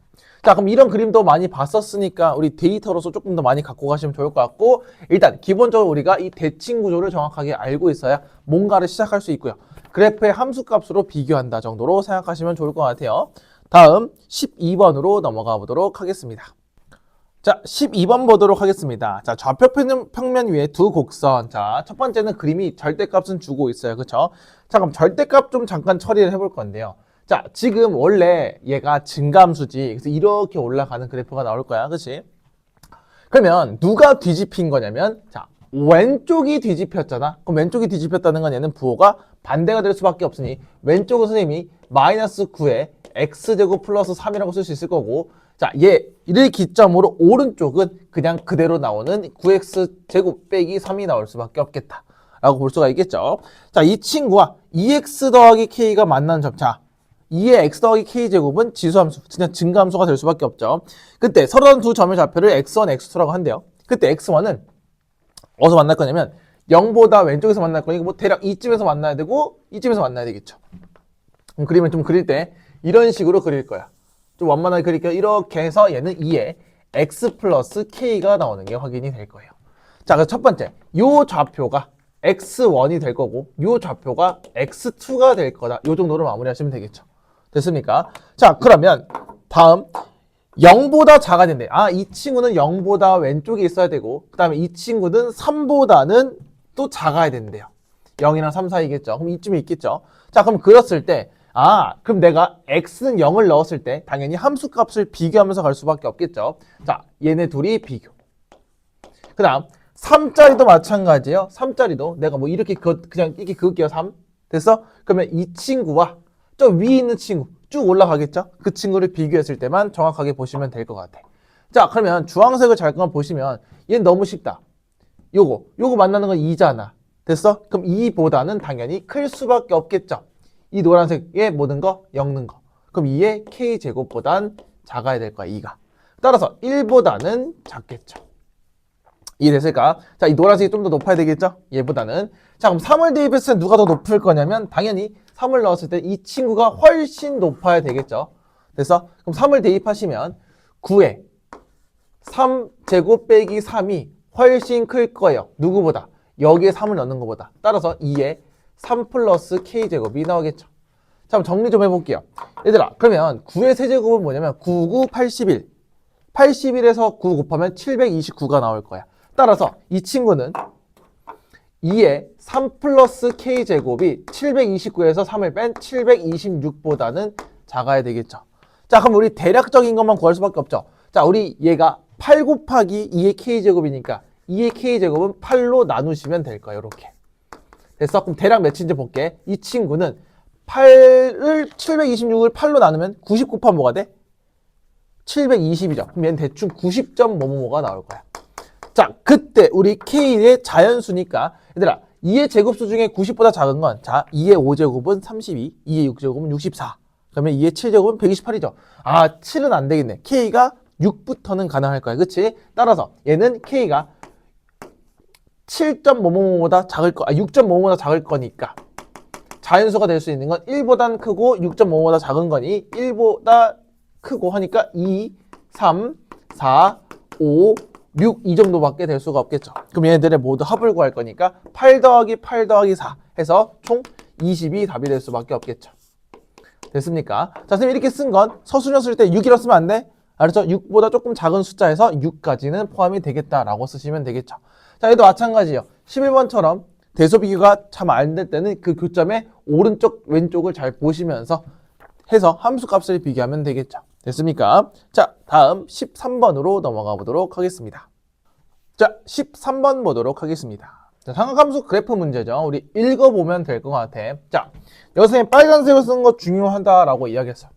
자, 그럼 이런 그림도 많이 봤었으니까 우리 데이터로서 조금 더 많이 갖고 가시면 좋을 것 같고 일단 기본적으로 우리가 이 대칭 구조를 정확하게 알고 있어야 뭔가를 시작할 수 있고요. 그래프의 함수값으로 비교한다 정도로 생각하시면 좋을 것 같아요. 다음 12번으로 넘어가 보도록 하겠습니다. 자, 12번 보도록 하겠습니다. 자, 좌표 평면 위에 두 곡선. 자, 첫 번째는 그림이 절대값은 주고 있어요. 그쵸? 자, 그럼 절대값 좀 잠깐 처리를 해볼 건데요. 자, 지금 원래 얘가 증가함수지. 그래서 이렇게 올라가는 그래프가 나올 거야. 그치? 그러면 누가 뒤집힌 거냐면, 자, 왼쪽이 뒤집혔잖아. 그럼 왼쪽이 뒤집혔다는 건 얘는 부호가 반대가 될 수밖에 없으니 왼쪽은 선생님이 마이너스 9에 x제곱 플러스 3이라고 쓸 수 있을 거고 자, 얘를 기점으로 오른쪽은 그냥 그대로 나오는 9x제곱 빼기 3이 나올 수밖에 없겠다 라고 볼 수가 있겠죠. 자, 이 친구와 2x 더하기 k가 만나는 점. 자, 2의 x 더하기 k제곱은 지수함수, 그냥 증가함수가 될 수밖에 없죠. 그때 서로 다른 두 점의 좌표를 x1, x2라고 한대요. 그때 x1은 어디서 만날 거냐면 0보다 왼쪽에서 만날 거니까 뭐 대략 이쯤에서 만나야 되고 이쯤에서 만나야 되겠죠. 그림을 좀 그릴 때 이런 식으로 그릴 거야. 좀 완만하게 그릴게요. 이렇게 해서 얘는 2에 x 플러스 k가 나오는 게 확인이 될 거예요. 자, 그래서 첫 번째, 요 좌표가 x1이 될 거고 요 좌표가 x2가 될 거다. 요 정도로 마무리하시면 되겠죠. 됐습니까? 자, 그러면 다음 0보다 작아야 된대. 아, 이 친구는 0보다 왼쪽에 있어야 되고 그 다음에 이 친구는 3보다는 또 작아야 된대요. 0이랑 3 사이겠죠. 그럼 이쯤에 있겠죠. 자, 그럼 그렸을 때 그럼 내가 x는 0을 넣었을 때 당연히 함수값을 비교하면서 갈 수밖에 없겠죠. 자, 얘네 둘이 비교. 그 다음 3짜리도 마찬가지예요. 3짜리도 내가 뭐 이렇게 그냥 이렇게 그을게요. 3. 됐어? 그러면 이 친구와 저 위에 있는 친구 쭉 올라가겠죠? 그 친구를 비교했을 때만 정확하게 보시면 될 것 같아. 자, 그러면 주황색을 잠깐 보시면 얘는 너무 쉽다. 요거 만나는 건 2잖아. 됐어? 그럼 2보다는 당연히 클 수밖에 없겠죠. 이 노란색의 모든 거 엮는 거. 그럼 2의 k제곱보단 작아야 될 거야, 2가. 따라서 1보다는 작겠죠. 이해됐을까? 자, 이 노란색이 좀 더 높아야 되겠죠? 얘보다는. 자, 그럼 3을 대입했을 때 누가 더 높을 거냐면 당연히 3을 넣었을 때 이 친구가 훨씬 높아야 되겠죠? 됐어? 그럼 3을 대입하시면 9에 3제곱 빼기 3이 훨씬 클 거예요. 누구보다? 여기에 3을 넣는 것보다. 따라서 2에 3 플러스 k제곱이 나오겠죠. 자, 그럼 정리 좀 해볼게요. 얘들아, 그러면 9의 세제곱은 뭐냐면 9, 9, 81. 81에서 9 곱하면 729가 나올 거야. 따라서 이 친구는 2에 3 플러스 K제곱이 729에서 3을 뺀 726보다는 작아야 되겠죠. 자, 그럼 우리 대략적인 것만 구할 수밖에 없죠. 자, 우리 얘가 8 곱하기 2의 K제곱이니까 2의 K제곱은 8로 나누시면 될 거예요. 이렇게. 됐어? 그럼 대략 몇인지 볼게. 이 친구는 726을 8로 나누면 90 곱하면 뭐가 돼? 720이죠. 그럼 얘는 대충 90점 뭐뭐뭐가 나올 거야. 자, 그때 우리 K의 자연수니까 얘들아 2의 제곱수 중에 90보다 작은 건 자, 2의 5제곱은 32, 2의 6제곱은 64. 그러면 2의 7제곱은 128이죠. 아, 7은 안 되겠네. K가 6부터는 가능할 거야. 그치? 따라서 얘는 K가 7점 뭐뭐뭐보다 작을 거, 6점 뭐뭐보다 작을 거니까 자연수가 될 수 있는 건 1보단 크고 6점 뭐뭐보다 작은 거니 1보다 크고 하니까 2, 3, 4, 5, 6 이 정도밖에 될 수가 없겠죠. 그럼 얘네들의 모두 합을 구할 거니까 8 더하기 8 더하기 4 해서 총 20이 답이 될 수밖에 없겠죠. 됐습니까? 자, 선생님 이렇게 쓴 건 서술형 쓸 때 6이라고 쓰면 안 돼? 알았죠? 6보다 조금 작은 숫자에서 6까지는 포함이 되겠다라고 쓰시면 되겠죠. 자, 얘도 마찬가지예요. 11번처럼 대소 비교가 참 안 될 때는 그 교점의 오른쪽 왼쪽을 잘 보시면서 해서 함수 값을 비교하면 되겠죠. 됐습니까? 자, 다음 13번으로 넘어가 보도록 하겠습니다. 자, 13번 보도록 하겠습니다. 자, 삼각함수 그래프 문제죠. 우리 읽어보면 될 것 같아. 자, 여기서 빨간색을 쓰는 거 중요하다라고 이야기했어.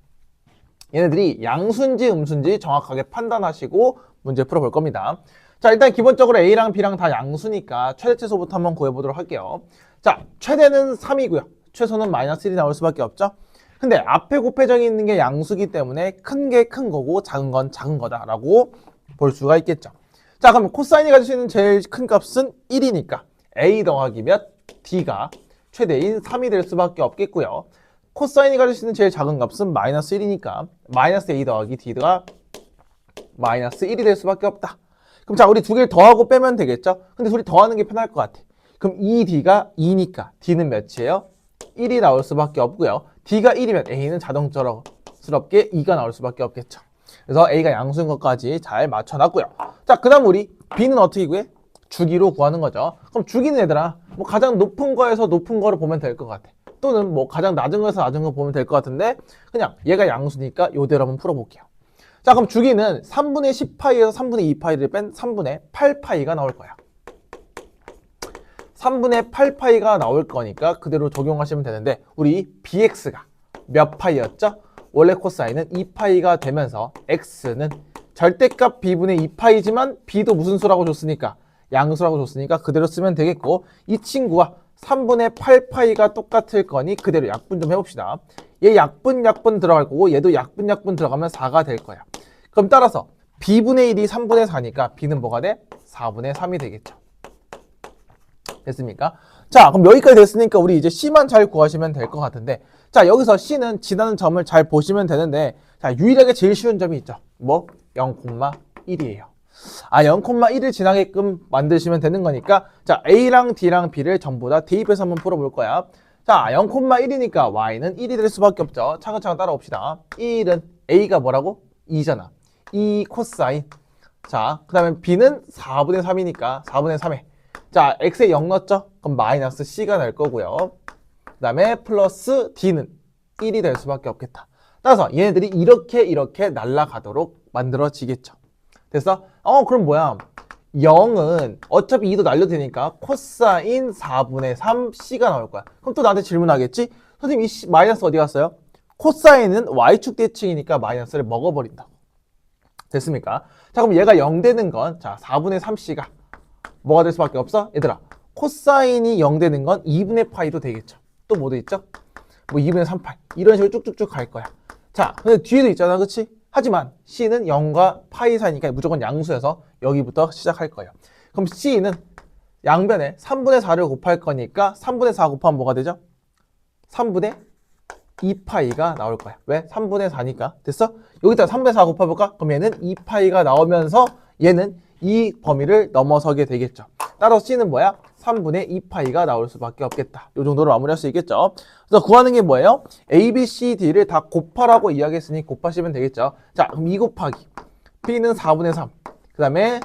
얘네들이 양수인지 음수인지 정확하게 판단하시고 문제 풀어볼 겁니다. 자, 일단 기본적으로 A랑 B랑 다 양수니까 최대치수부터 한번 구해보도록 할게요. 자, 최대는 3이고요. 최소는 마이너스 1이 나올 수밖에 없죠. 근데 앞에 곱해정이 있는 게 양수기 때문에 큰 게 큰 거고 작은 건 작은 거다라고 볼 수가 있겠죠. 자, 그럼 코사인이 가질 수 있는 제일 큰 값은 1이니까 A 더하기 몇 D가 최대인 3이 될 수밖에 없겠고요. 코사인이 가질 수 있는 제일 작은 값은 마이너스 1이니까 마이너스 A 더하기 D가 마이너스 1이 될 수밖에 없다. 그럼 자, 우리 두 개를 더하고 빼면 되겠죠? 근데 둘이 더하는 게 편할 것 같아. 그럼 2D가 2니까 D는 몇이에요? 1이 나올 수밖에 없고요. D가 1이면 A는 자동스럽게 2가 나올 수밖에 없겠죠. 그래서 A가 양수인 것까지 잘 맞춰놨고요. 자, 그 다음 우리 B는 어떻게 구해? 주기로 구하는 거죠. 그럼 주기는 얘들아 뭐 가장 높은 거에서 높은 거를 보면 될 것 같아. 또는 뭐 가장 낮은 거에서 낮은 거 보면 될 것 같은데 그냥 얘가 양수니까 요대로 한번 풀어볼게요. 자, 그럼 주기는 3분의 10파이에서 3분의 2파이를 뺀 3분의 8파이가 나올 거야. 3분의 8파이가 나올 거니까 그대로 적용하시면 되는데 우리 bx가 몇 파이였죠? 원래 코사인은 2파이가 되면서 x는 절대값 b분의 2파이지만 b도 무슨 수라고 줬으니까 양수라고 줬으니까 그대로 쓰면 되겠고 이 친구와 3분의 8파이가 똑같을 거니 그대로 약분 좀 해봅시다. 얘 약분 들어갈 거고 얘도 약분 들어가면 4가 될 거야. 그럼 따라서 b분의 1이 3분의 4니까 b는 뭐가 돼? 4분의 3이 되겠죠. 됐습니까? 자, 그럼 여기까지 됐으니까 우리 이제 C만 잘 구하시면 될 것 같은데 자, 여기서 C는 지나는 점을 잘 보시면 되는데 자, 유일하게 제일 쉬운 점이 있죠. 뭐? 0,1이에요. 아, 0,1을 지나게끔 만드시면 되는 거니까 자, A랑 D랑 B를 전부 다 대입해서 한번 풀어볼 거야. 자, 0,1이니까 Y는 1이 될 수밖에 없죠. 차근차근 따라옵시다. 1은 A가 뭐라고? 2잖아. 2 코사인. 자, 그 다음에 B는 4분의 3이니까 4분의 3에 자, x에 0 넣었죠? 그럼 마이너스 c가 될 거고요. 그 다음에 플러스 d는 1이 될 수밖에 없겠다. 따라서 얘네들이 이렇게 날아가도록 만들어지겠죠. 됐어? 그럼 뭐야? 0은 어차피 2도 날려도 되니까 코사인 4분의 3 c가 나올 거야. 그럼 또 나한테 질문하겠지? 선생님 이 마이너스 어디 갔어요? 코사인은 y축 대칭이니까 마이너스를 먹어버린다고. 됐습니까? 자, 그럼 얘가 0 되는 건 자, 4분의 3c가 뭐가 될 수밖에 없어? 얘들아, 코사인이 0 되는 건 2분의 파이도 되겠죠. 또 뭐도 있죠? 뭐 2분의 3파이 이런 식으로 쭉쭉쭉 갈 거야. 자, 근데 뒤에도 있잖아, 그치? 하지만 C는 0과 파이 사이니까 무조건 양수여서 여기부터 시작할 거예요. 그럼 C는 양변에 3분의 4를 곱할 거니까 3분의 4 곱하면 뭐가 되죠? 3분의 2파이가 나올 거야. 왜? 3분의 4니까. 됐어? 여기다 3분의 4 곱해볼까? 그럼 얘는 2파이가 나오면서 얘는 이 범위를 넘어서게 되겠죠. 따라서 C는 뭐야? 3분의 2파이가 나올 수밖에 없겠다. 이 정도로 마무리할 수 있겠죠. 그래서 구하는 게 뭐예요? A, B, C, D를 다 곱하라고 이야기했으니 곱하시면 되겠죠. 자, 그럼 2 곱하기 B는 4분의 3, 그 다음에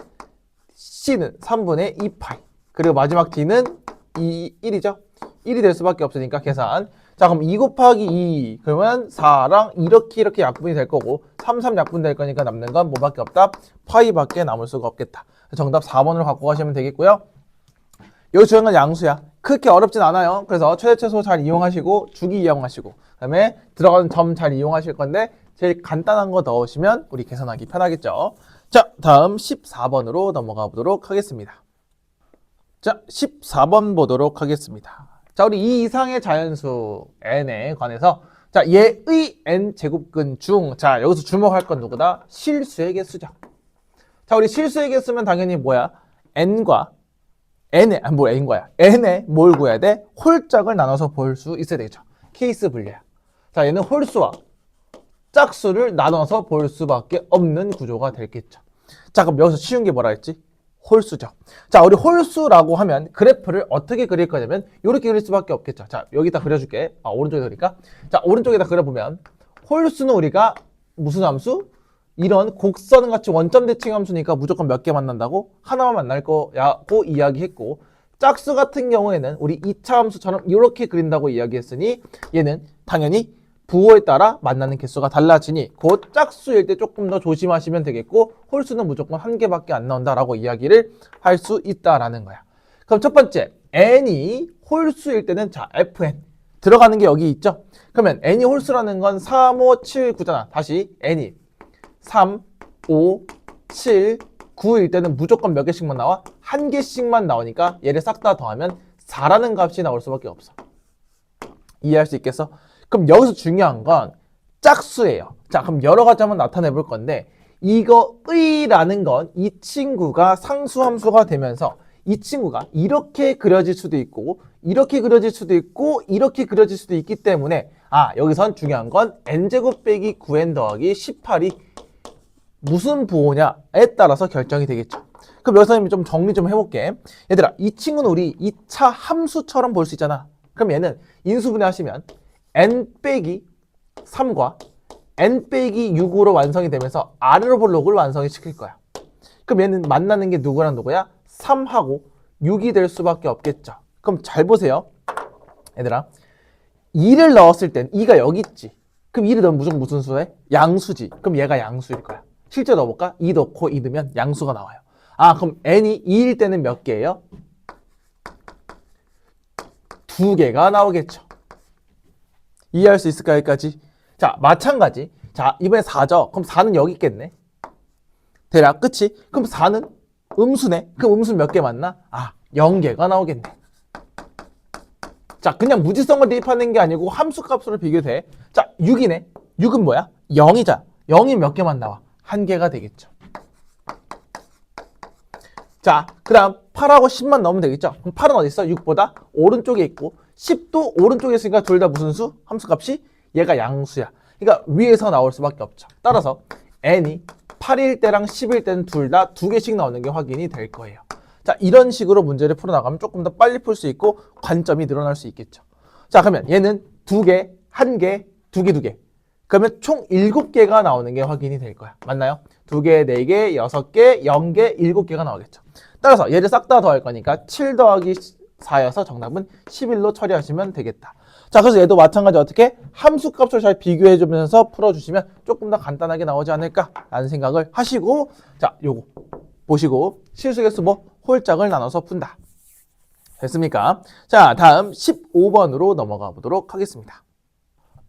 C는 3분의 2파이, 그리고 마지막 D는 1이죠? 1이 될 수밖에 없으니까 계산. 자, 그럼 2 곱하기 2 그러면 4랑 이렇게 약분이 될 거고 3 약분 될 거니까 남는 건 뭐밖에 없다? 파이밖에 남을 수가 없겠다. 정답 4번으로 갖고 가시면 되겠고요. 여기 중요한 건 양수야. 그렇게 어렵진 않아요. 그래서 최대 최소 잘 이용하시고 주기 이용하시고 그다음에 들어가는 점 잘 이용하실 건데 제일 간단한 거 넣으시면 우리 계산하기 편하겠죠. 자, 다음 14번으로 넘어가 보도록 하겠습니다. 자, 14번 보도록 하겠습니다. 자, 우리 이 이상의 자연수 n에 관해서 자, 얘의 n 제곱근 중 자, 여기서 주목할 건 누구다? 실수의 개수죠. 자, 우리 실수의 개수면 당연히 뭐야? n과 n에 n에 뭘 구해야 돼? 홀짝을 나눠서 볼 수 있어야 되겠죠. 케이스 분류야. 자, 얘는 홀수와 짝수를 나눠서 볼 수밖에 없는 구조가 되겠죠. 자, 그럼 여기서 쉬운 게 뭐라 했지? 홀수죠. 자, 우리 홀수라고 하면 그래프를 어떻게 그릴 거냐면 이렇게 그릴 수밖에 없겠죠. 자, 여기다 그려줄게. 오른쪽에 그릴까? 자, 오른쪽에다 그려보면 홀수는 우리가 무슨 함수? 이런 곡선 같이 원점 대칭 함수니까 무조건 몇 개 만난다고? 하나만 만날 거야고 이야기했고, 짝수 같은 경우에는 우리 2차 함수처럼 이렇게 그린다고 이야기했으니 얘는 당연히 부호에 따라 만나는 개수가 달라지니 곧 짝수일 때 조금 더 조심하시면 되겠고 홀수는 무조건 한 개밖에 안 나온다라고 이야기를 할 수 있다라는 거야. 그럼 첫 번째, n이 홀수일 때는 자, fn 들어가는 게 여기 있죠? 그러면 n이 홀수라는 건 3, 5, 7, 9잖아. 다시 n이 3, 5, 7, 9일 때는 무조건 몇 개씩만 나와? 한 개씩만 나오니까 얘를 싹 다 더하면 4라는 값이 나올 수밖에 없어. 이해할 수 있겠어? 그럼 여기서 중요한 건 짝수예요. 자, 그럼 여러 가지 한번 나타내 볼 건데 이거 의라는 건 이 친구가 상수함수가 되면서 이 친구가 이렇게 그려질 수도 있고 이렇게 그려질 수도 있고 이렇게 그려질 수도 있기 때문에 여기선 중요한 건 n제곱 빼기 9n 더하기 18이 무슨 부호냐에 따라서 결정이 되겠죠. 그럼 여기서 좀 정리 좀 해볼게. 얘들아, 이 친구는 우리 2차 함수처럼 볼 수 있잖아. 그럼 얘는 인수분해 하시면 n 빼기 3과 n 빼기 6으로 완성이 되면서 아래로 볼 록을 완성이 시킬 거야. 그럼 얘는 만나는 게 누구랑 누구야? 3하고 6이 될 수밖에 없겠죠. 그럼 잘 보세요. 얘들아, 2를 넣었을 땐 2가 여기 있지. 그럼 2를 넣으면 무조건 무슨 수에? 양수지. 그럼 얘가 양수일 거야. 실제 넣어볼까? 2 넣고 2 넣으면 양수가 나와요. 그럼 n이 2일 때는 몇 개예요? 2개가 나오겠죠. 이해할 수 있을까 여기까지? 자, 마찬가지. 자, 이번에 4죠. 그럼 4는 여기 있겠네. 대략 끝이? 그럼 4는 음수네. 그럼 음수 몇 개 맞나? 0개가 나오겠네. 자, 그냥 무지성을 대입하는 게 아니고 함수 값으로 비교돼. 자, 6이네. 6은 뭐야? 0이자. 0이 몇 개만 나와? 1개가 되겠죠. 자, 그 다음 8하고 10만 넣으면 되겠죠. 그럼 8은 어디 있어? 6보다 오른쪽에 있고 10도 오른쪽에 있으니까 둘 다 무슨 수? 함수값이? 얘가 양수야. 그러니까 위에서 나올 수밖에 없죠. 따라서 n이 8일 때랑 10일 때는 둘 다 2개씩 나오는 게 확인이 될 거예요. 자, 이런 식으로 문제를 풀어나가면 조금 더 빨리 풀 수 있고 관점이 늘어날 수 있겠죠. 자, 그러면 얘는 2개, 1개, 2개, 2개. 그러면 총 7개가 나오는 게 확인이 될 거야. 맞나요? 2개, 4개, 6개, 0개, 7개가 나오겠죠. 따라서 얘를 싹 다 더할 거니까 7 더하기 4여서 정답은 11로 처리하시면 되겠다. 자, 그래서 얘도 마찬가지 어떻게? 함수 값을 잘 비교해 주면서 풀어주시면 조금 더 간단하게 나오지 않을까라는 생각을 하시고, 자, 요거 보시고 실수개수 홀짝을 나눠서 푼다. 됐습니까? 자, 다음 15번으로 넘어가 보도록 하겠습니다.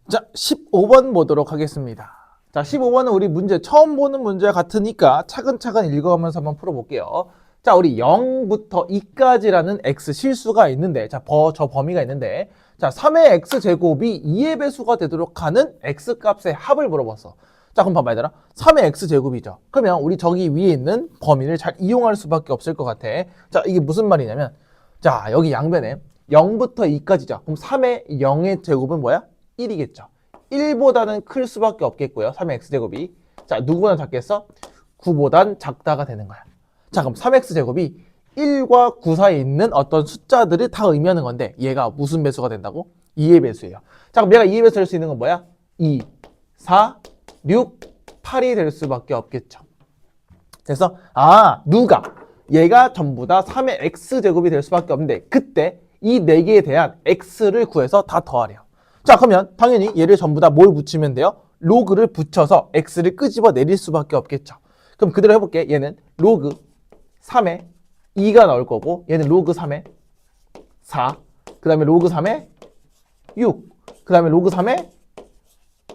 자, 15번 보도록 하겠습니다. 자, 15번은 우리 문제 처음 보는 문제 같으니까 차근차근 읽어가면서 한번 풀어볼게요. 자, 우리 0부터 2까지라는 x 실수가 있는데, 자, 저 범위가 있는데, 자, 3의 x제곱이 2의 배수가 되도록 하는 x값의 합을 물어봤어. 자, 그럼 봐봐 얘들아. 3의 x제곱이죠. 그러면 우리 저기 위에 있는 범위를 잘 이용할 수밖에 없을 것 같아. 자, 이게 무슨 말이냐면, 자, 여기 양변에 0부터 2까지죠. 그럼 3의 0의 제곱은 뭐야? 1이겠죠. 1보다는 클 수밖에 없겠고요. 3의 x제곱이. 자, 누구보다 작겠어? 9보단 작다가 되는 거야. 자, 그럼 3x제곱이 1과 9 사이에 있는 어떤 숫자들을 다 의미하는 건데 얘가 무슨 배수가 된다고? 2의 배수예요. 자, 그럼 얘가 2의 배수 될 수 있는 건 뭐야? 2, 4, 6, 8이 될 수밖에 없겠죠. 그래서 누가? 얘가 전부 다 3의 x제곱이 될 수밖에 없는데 그때 이 4개에 대한 x를 구해서 다 더하래요. 자, 그러면 당연히 얘를 전부 다 뭘 붙이면 돼요? 로그를 붙여서 x를 끄집어 내릴 수밖에 없겠죠. 그럼 그대로 해볼게. 얘는 로그 3에 2가 나올 거고, 얘는 로그 3에 4, 그 다음에 로그 3에 6, 그 다음에 로그 3에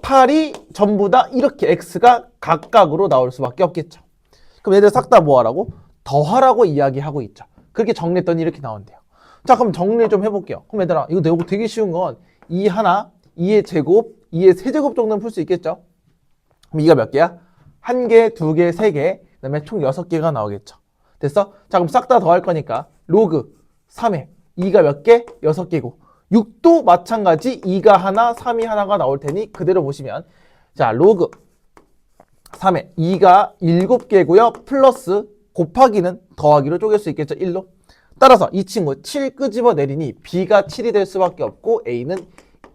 8이 전부 다 이렇게 x가 각각으로 나올 수밖에 없겠죠. 그럼 얘들 싹 다 뭐 하라고? 더하라고 이야기하고 있죠. 그렇게 정리했더니 이렇게 나온대요. 자, 그럼 정리 좀 해볼게요. 그럼 얘들아, 이거 되게 쉬운 건 2 하나, 2의 제곱, 2의 세제곱 정도는 풀 수 있겠죠? 그럼 2가 몇 개야? 1개, 2개, 3개, 그 다음에 총 6개가 나오겠죠. 됐어? 자, 그럼 싹 다 더할 거니까 로그 3에 2가 몇 개? 6개고, 6도 마찬가지 2가 하나, 3이 하나가 나올 테니 그대로 보시면, 자, 로그 3에 2가 7개고요. 플러스 곱하기는 더하기로 쪼갤 수 있겠죠. 1로. 따라서 이 친구 7 끄집어 내리니 B가 7이 될 수밖에 없고 A는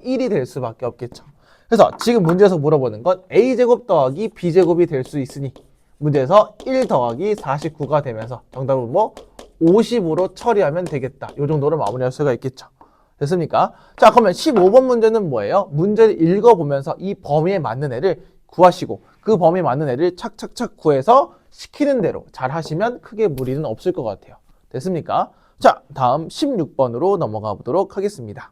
1이 될 수밖에 없겠죠. 그래서 지금 문제에서 물어보는 건 A제곱 더하기 B제곱이 될 수 있으니 문제에서 1 더하기 49가 되면서 정답은 뭐 50으로 처리하면 되겠다. 이 정도로 마무리할 수가 있겠죠. 됐습니까? 자, 그러면 15번 문제는 뭐예요? 문제를 읽어보면서 이 범위에 맞는 애를 구하시고 그 범위에 맞는 애를 착착착 구해서 시키는 대로 잘 하시면 크게 무리는 없을 것 같아요. 됐습니까? 자, 다음 16번으로 넘어가 보도록 하겠습니다.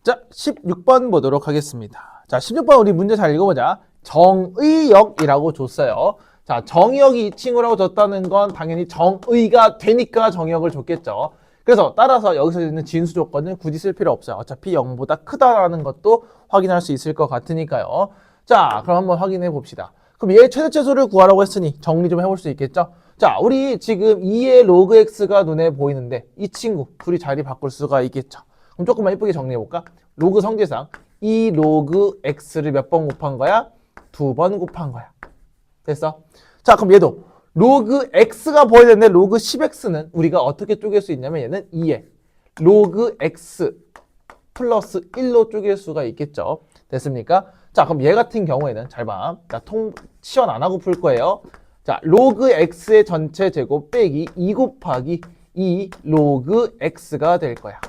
자, 16번 보도록 하겠습니다. 자, 16번 우리 문제 잘 읽어보자. 정의역이라고 줬어요. 자, 정의역이 이 친구라고 줬다는 건 당연히 정의가 되니까 정의역을 줬겠죠. 그래서 따라서 여기서 있는 진수 조건은 굳이 쓸 필요 없어요. 어차피 0보다 크다라는 것도 확인할 수 있을 것 같으니까요. 자, 그럼 한번 확인해 봅시다. 그럼 얘 최대치수를 구하라고 했으니 정리 좀 해볼 수 있겠죠? 자, 우리 지금 2의 로그 x가 눈에 보이는데 이 친구 둘이 자리 바꿀 수가 있겠죠. 그럼 조금만 예쁘게 정리해 볼까? 로그 성질상 이 로그 x를 몇 번 곱한 거야? 2번 곱한 거야. 됐어? 자, 그럼 얘도 로그 x가 보여야 되는데 로그 10x는 우리가 어떻게 쪼갤 수 있냐면 얘는 2의 로그 x 플러스 1로 쪼갤 수가 있겠죠. 됐습니까? 자, 그럼 얘 같은 경우에는 잘 봐. 자, 치환 안 하고 풀 거예요. 자, 로그 x의 전체 제곱 빼기 2 곱하기 2 로그 x가 될 거야.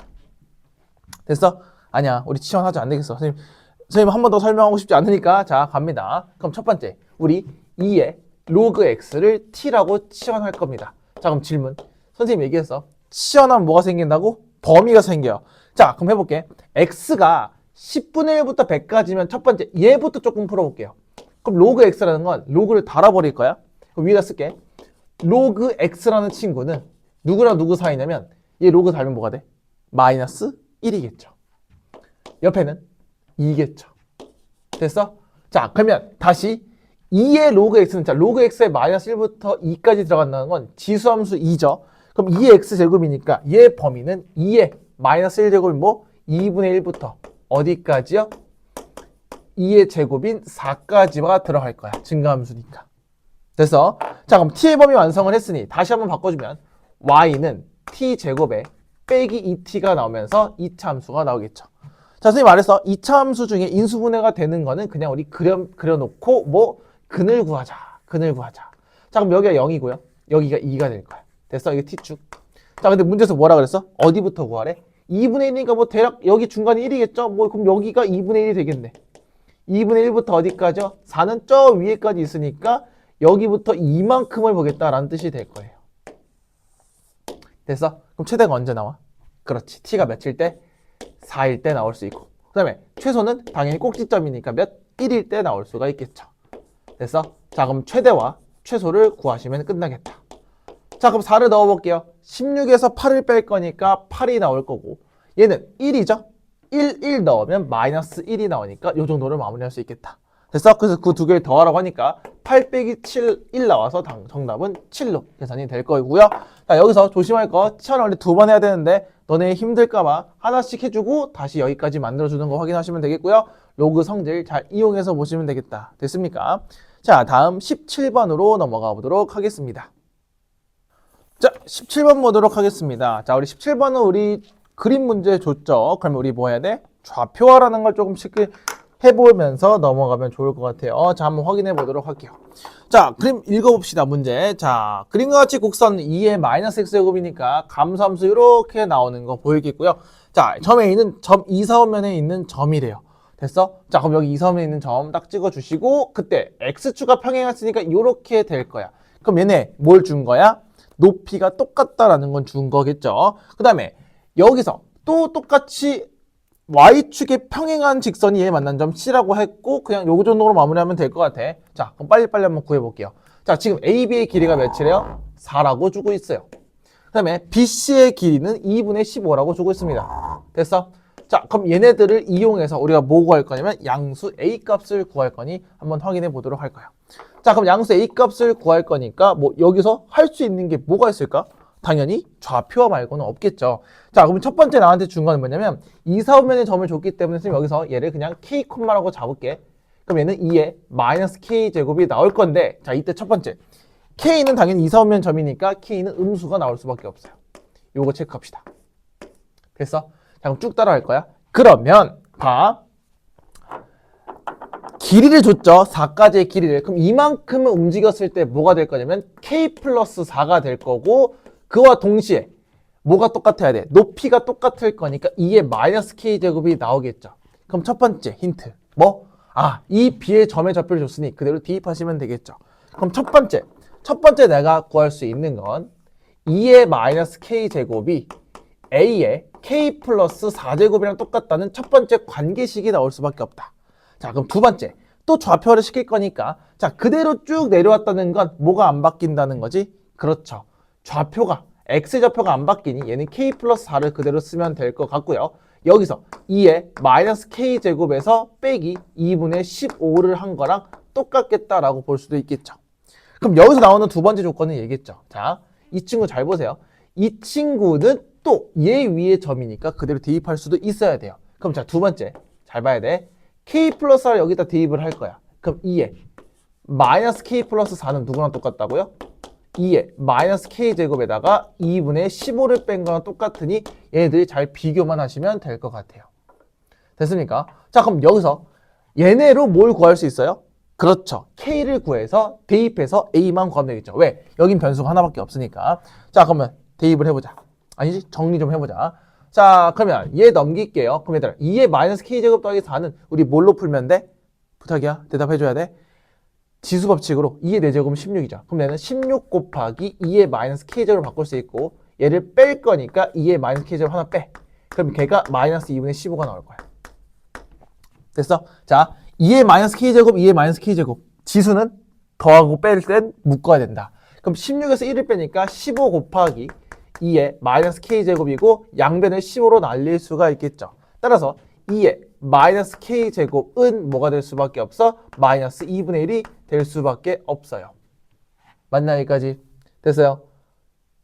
됐어? 아니야, 우리 치환하지 안 되겠어. 선생님 한 번 더 설명하고 싶지 않으니까 자, 갑니다. 그럼 첫 번째, 우리 2의 로그 x를 t라고 치환할 겁니다. 자, 그럼 질문. 선생님 얘기했어. 치환하면 뭐가 생긴다고? 범위가 생겨요. 자, 그럼 해볼게. x가 10분의 1부터 100까지면 첫 번째 얘부터 조금 풀어볼게요. 그럼 로그 x라는 건 로그를 달아버릴 거야. 그럼 위에다 쓸게. 로그 x라는 친구는 누구랑 누구 사이냐면 얘 로그 달면 뭐가 돼? 마이너스 1이겠죠. 옆에는 2겠죠. 됐어? 자, 그러면 다시 2의 로그 x는, 자, 로그 x의 마이너스 1부터 2까지 들어간다는 건 지수함수 2죠. 그럼 2의 x제곱이니까 얘 범위는 2의 마이너스 1제곱이 뭐? 2분의 1부터 어디까지요? 2의 제곱인 4까지가 들어갈 거야. 증가함수니까. 됐어? 자, 그럼 t의 범위 완성을 했으니 다시 한번 바꿔주면 y는 t제곱에 빼기 2t가 나오면서 2차 함수가 나오겠죠. 자, 선생님 말했어. 2차 함수 중에 인수분해가 되는 거는 그냥 우리 그려놓고 뭐 근을 구하자. 근을 구하자. 자, 그럼 여기가 0이고요. 여기가 2가 될 거야. 됐어? 이게 t축. 자, 근데 문제에서 뭐라 그랬어? 어디부터 구하래? 2분의 1이니까 뭐 대략 여기 중간이 1이겠죠? 뭐 그럼 여기가 2분의 1이 되겠네. 2분의 1부터 어디까지요? 4는 저 위에까지 있으니까 여기부터 이만큼을 보겠다라는 뜻이 될 거예요. 됐어? 그럼 최대가 언제 나와? 그렇지. t가 몇일 때? 4일 때 나올 수 있고. 그 다음에 최소는 당연히 꼭지점이니까 몇? 1일 때 나올 수가 있겠죠. 됐어? 자, 그럼 최대와 최소를 구하시면 끝나겠다. 자, 그럼 4를 넣어볼게요. 16에서 8을 뺄 거니까 8이 나올 거고 얘는 1이죠? 1 넣으면 마이너스 1이 나오니까 이 정도를 마무리할 수 있겠다. 됐어? 그래서 그 두 개를 더하라고 하니까 8 빼기 7, 1 나와서 정답은 7로 계산이 될 거고요. 자, 여기서 조심할 거 치환을 원래 2번 해야 되는데 너네 힘들까봐 하나씩 해주고 다시 여기까지 만들어주는 거 확인하시면 되겠고요. 로그 성질 잘 이용해서 보시면 되겠다. 됐습니까? 자, 다음 17번으로 넘어가 보도록 하겠습니다. 자, 17번 보도록 하겠습니다. 자, 우리 17번은 우리 그림 문제 줬죠. 그러면 우리 뭐 해야 돼? 좌표화라는 걸 조금씩 해보면서 넘어가면 좋을 것 같아요. 자, 한번 확인해 보도록 할게요. 자, 그림 읽어봅시다. 문제. 자, 그림과 같이 곡선 2의 마이너스 x제곱이니까 감소함수 이렇게 나오는 거 보이겠고요. 자, 점 A는 점 2, 4호면에 있는 점이래요. 됐어? 자, 그럼 여기 2, 4호면에 있는 점 딱 찍어주시고 그때 x축과 평행했으니까 이렇게 될 거야. 그럼 얘네 뭘 준 거야? 높이가 똑같다라는 건 준 거겠죠. 그 다음에 여기서 또 똑같이 Y축에 평행한 직선이 얘 만난 점 C라고 했고 그냥 요 정도로 마무리하면 될 것 같아. 자, 그럼 빨리빨리 한번 구해볼게요. 자, 지금 AB의 길이가 몇이래요? 4라고 주고 있어요. 그 다음에 BC의 길이는 2분의 15라고 주고 있습니다. 됐어? 자, 그럼 얘네들을 이용해서 우리가 뭐 구할 거냐면 양수 A 값을 구할 거니 한번 확인해 보도록 할 거야. 자, 그럼 양수 A 값을 구할 거니까 뭐 여기서 할 수 있는 게 뭐가 있을까? 당연히 좌표와 말고는 없겠죠. 자, 그럼 첫 번째 나한테 준 거는 뭐냐면 2, 4호면의 점을 줬기 때문에 선생님 여기서 얘를 그냥 K 콤마라고 잡을게. 그럼 얘는 2에 마이너스 K 제곱이 나올 건데 자, 이때 첫 번째 K는 당연히 2, 4호면 점이니까 K는 음수가 나올 수밖에 없어요. 요거 체크합시다. 됐어? 자, 그럼 쭉 따라갈 거야. 그러면 봐. 길이를 줬죠. 4까지의 길이를. 그럼 이만큼을 움직였을 때 뭐가 될 거냐면 K 플러스 4가 될 거고 그와 동시에 뭐가 똑같아야 돼? 높이가 똑같을 거니까 2의 마이너스 K제곱이 나오겠죠. 그럼 첫 번째 힌트. 뭐? 아, 이 B의 점의 좌표를 줬으니 그대로 대입하시면 되겠죠. 그럼 첫 번째 내가 구할 수 있는 건 2의 마이너스 K제곱이 A의 K 플러스 4제곱이랑 똑같다는 첫 번째 관계식이 나올 수밖에 없다. 자, 그럼 두 번째. 또 좌표를 시킬 거니까 자, 그대로 쭉 내려왔다는 건 뭐가 안 바뀐다는 거지? 그렇죠. 좌표가 X좌표가 안 바뀌니 얘는 K 플러스 4를 그대로 쓰면 될 것 같고요. 여기서 2의 마이너스 K제곱에서 빼기 2분의 15를 한 거랑 똑같겠다라고 볼 수도 있겠죠. 그럼 여기서 나오는 두 번째 조건은 얘기했죠. 자, 이 친구 잘 보세요. 이 친구는 또 얘 위의 점이니까 그대로 대입할 수도 있어야 돼요. 그럼 자, 두 번째 잘 봐야 돼. K 플러스 4를 여기다 대입을 할 거야. 그럼 2의 마이너스 K 플러스 4는 누구랑 똑같다고요? 2의 마이너스 K제곱에다가 2분의 15를 뺀 거랑 똑같으니 얘네들이 잘 비교만 하시면 될 것 같아요. 됐습니까? 자, 그럼 여기서 얘네로 뭘 구할 수 있어요? 그렇죠. K를 구해서 대입해서 A만 구하면 되겠죠. 왜? 여긴 변수가 하나밖에 없으니까. 자, 그러면 대입을 해보자. 아니지? 정리 좀 해보자. 자, 그러면 얘 넘길게요. 그럼 얘들아 2의 마이너스 K제곱 더하기 4는 우리 뭘로 풀면 돼? 부탁이야. 대답해줘야 돼. 지수 법칙으로 2의 4제곱은 16이죠. 그럼 얘는 16 곱하기 2의 마이너스 K제곱을 바꿀 수 있고 얘를 뺄 거니까 2의 마이너스 K제곱 하나 빼. 그럼 걔가 마이너스 2분의 15가 나올 거야. 됐어? 자, 2의 마이너스 K제곱, 2의 마이너스 K제곱. 지수는 더하고 뺄 땐 묶어야 된다. 그럼 16에서 1을 빼니까 15 곱하기 2의 마이너스 K제곱이고 양변을 15로 날릴 수가 있겠죠. 따라서 2의 마이너스 K제곱은 뭐가 될 수밖에 없어? 마이너스 2분의 1이 될 수밖에 없어요. 맞나 여기까지? 됐어요?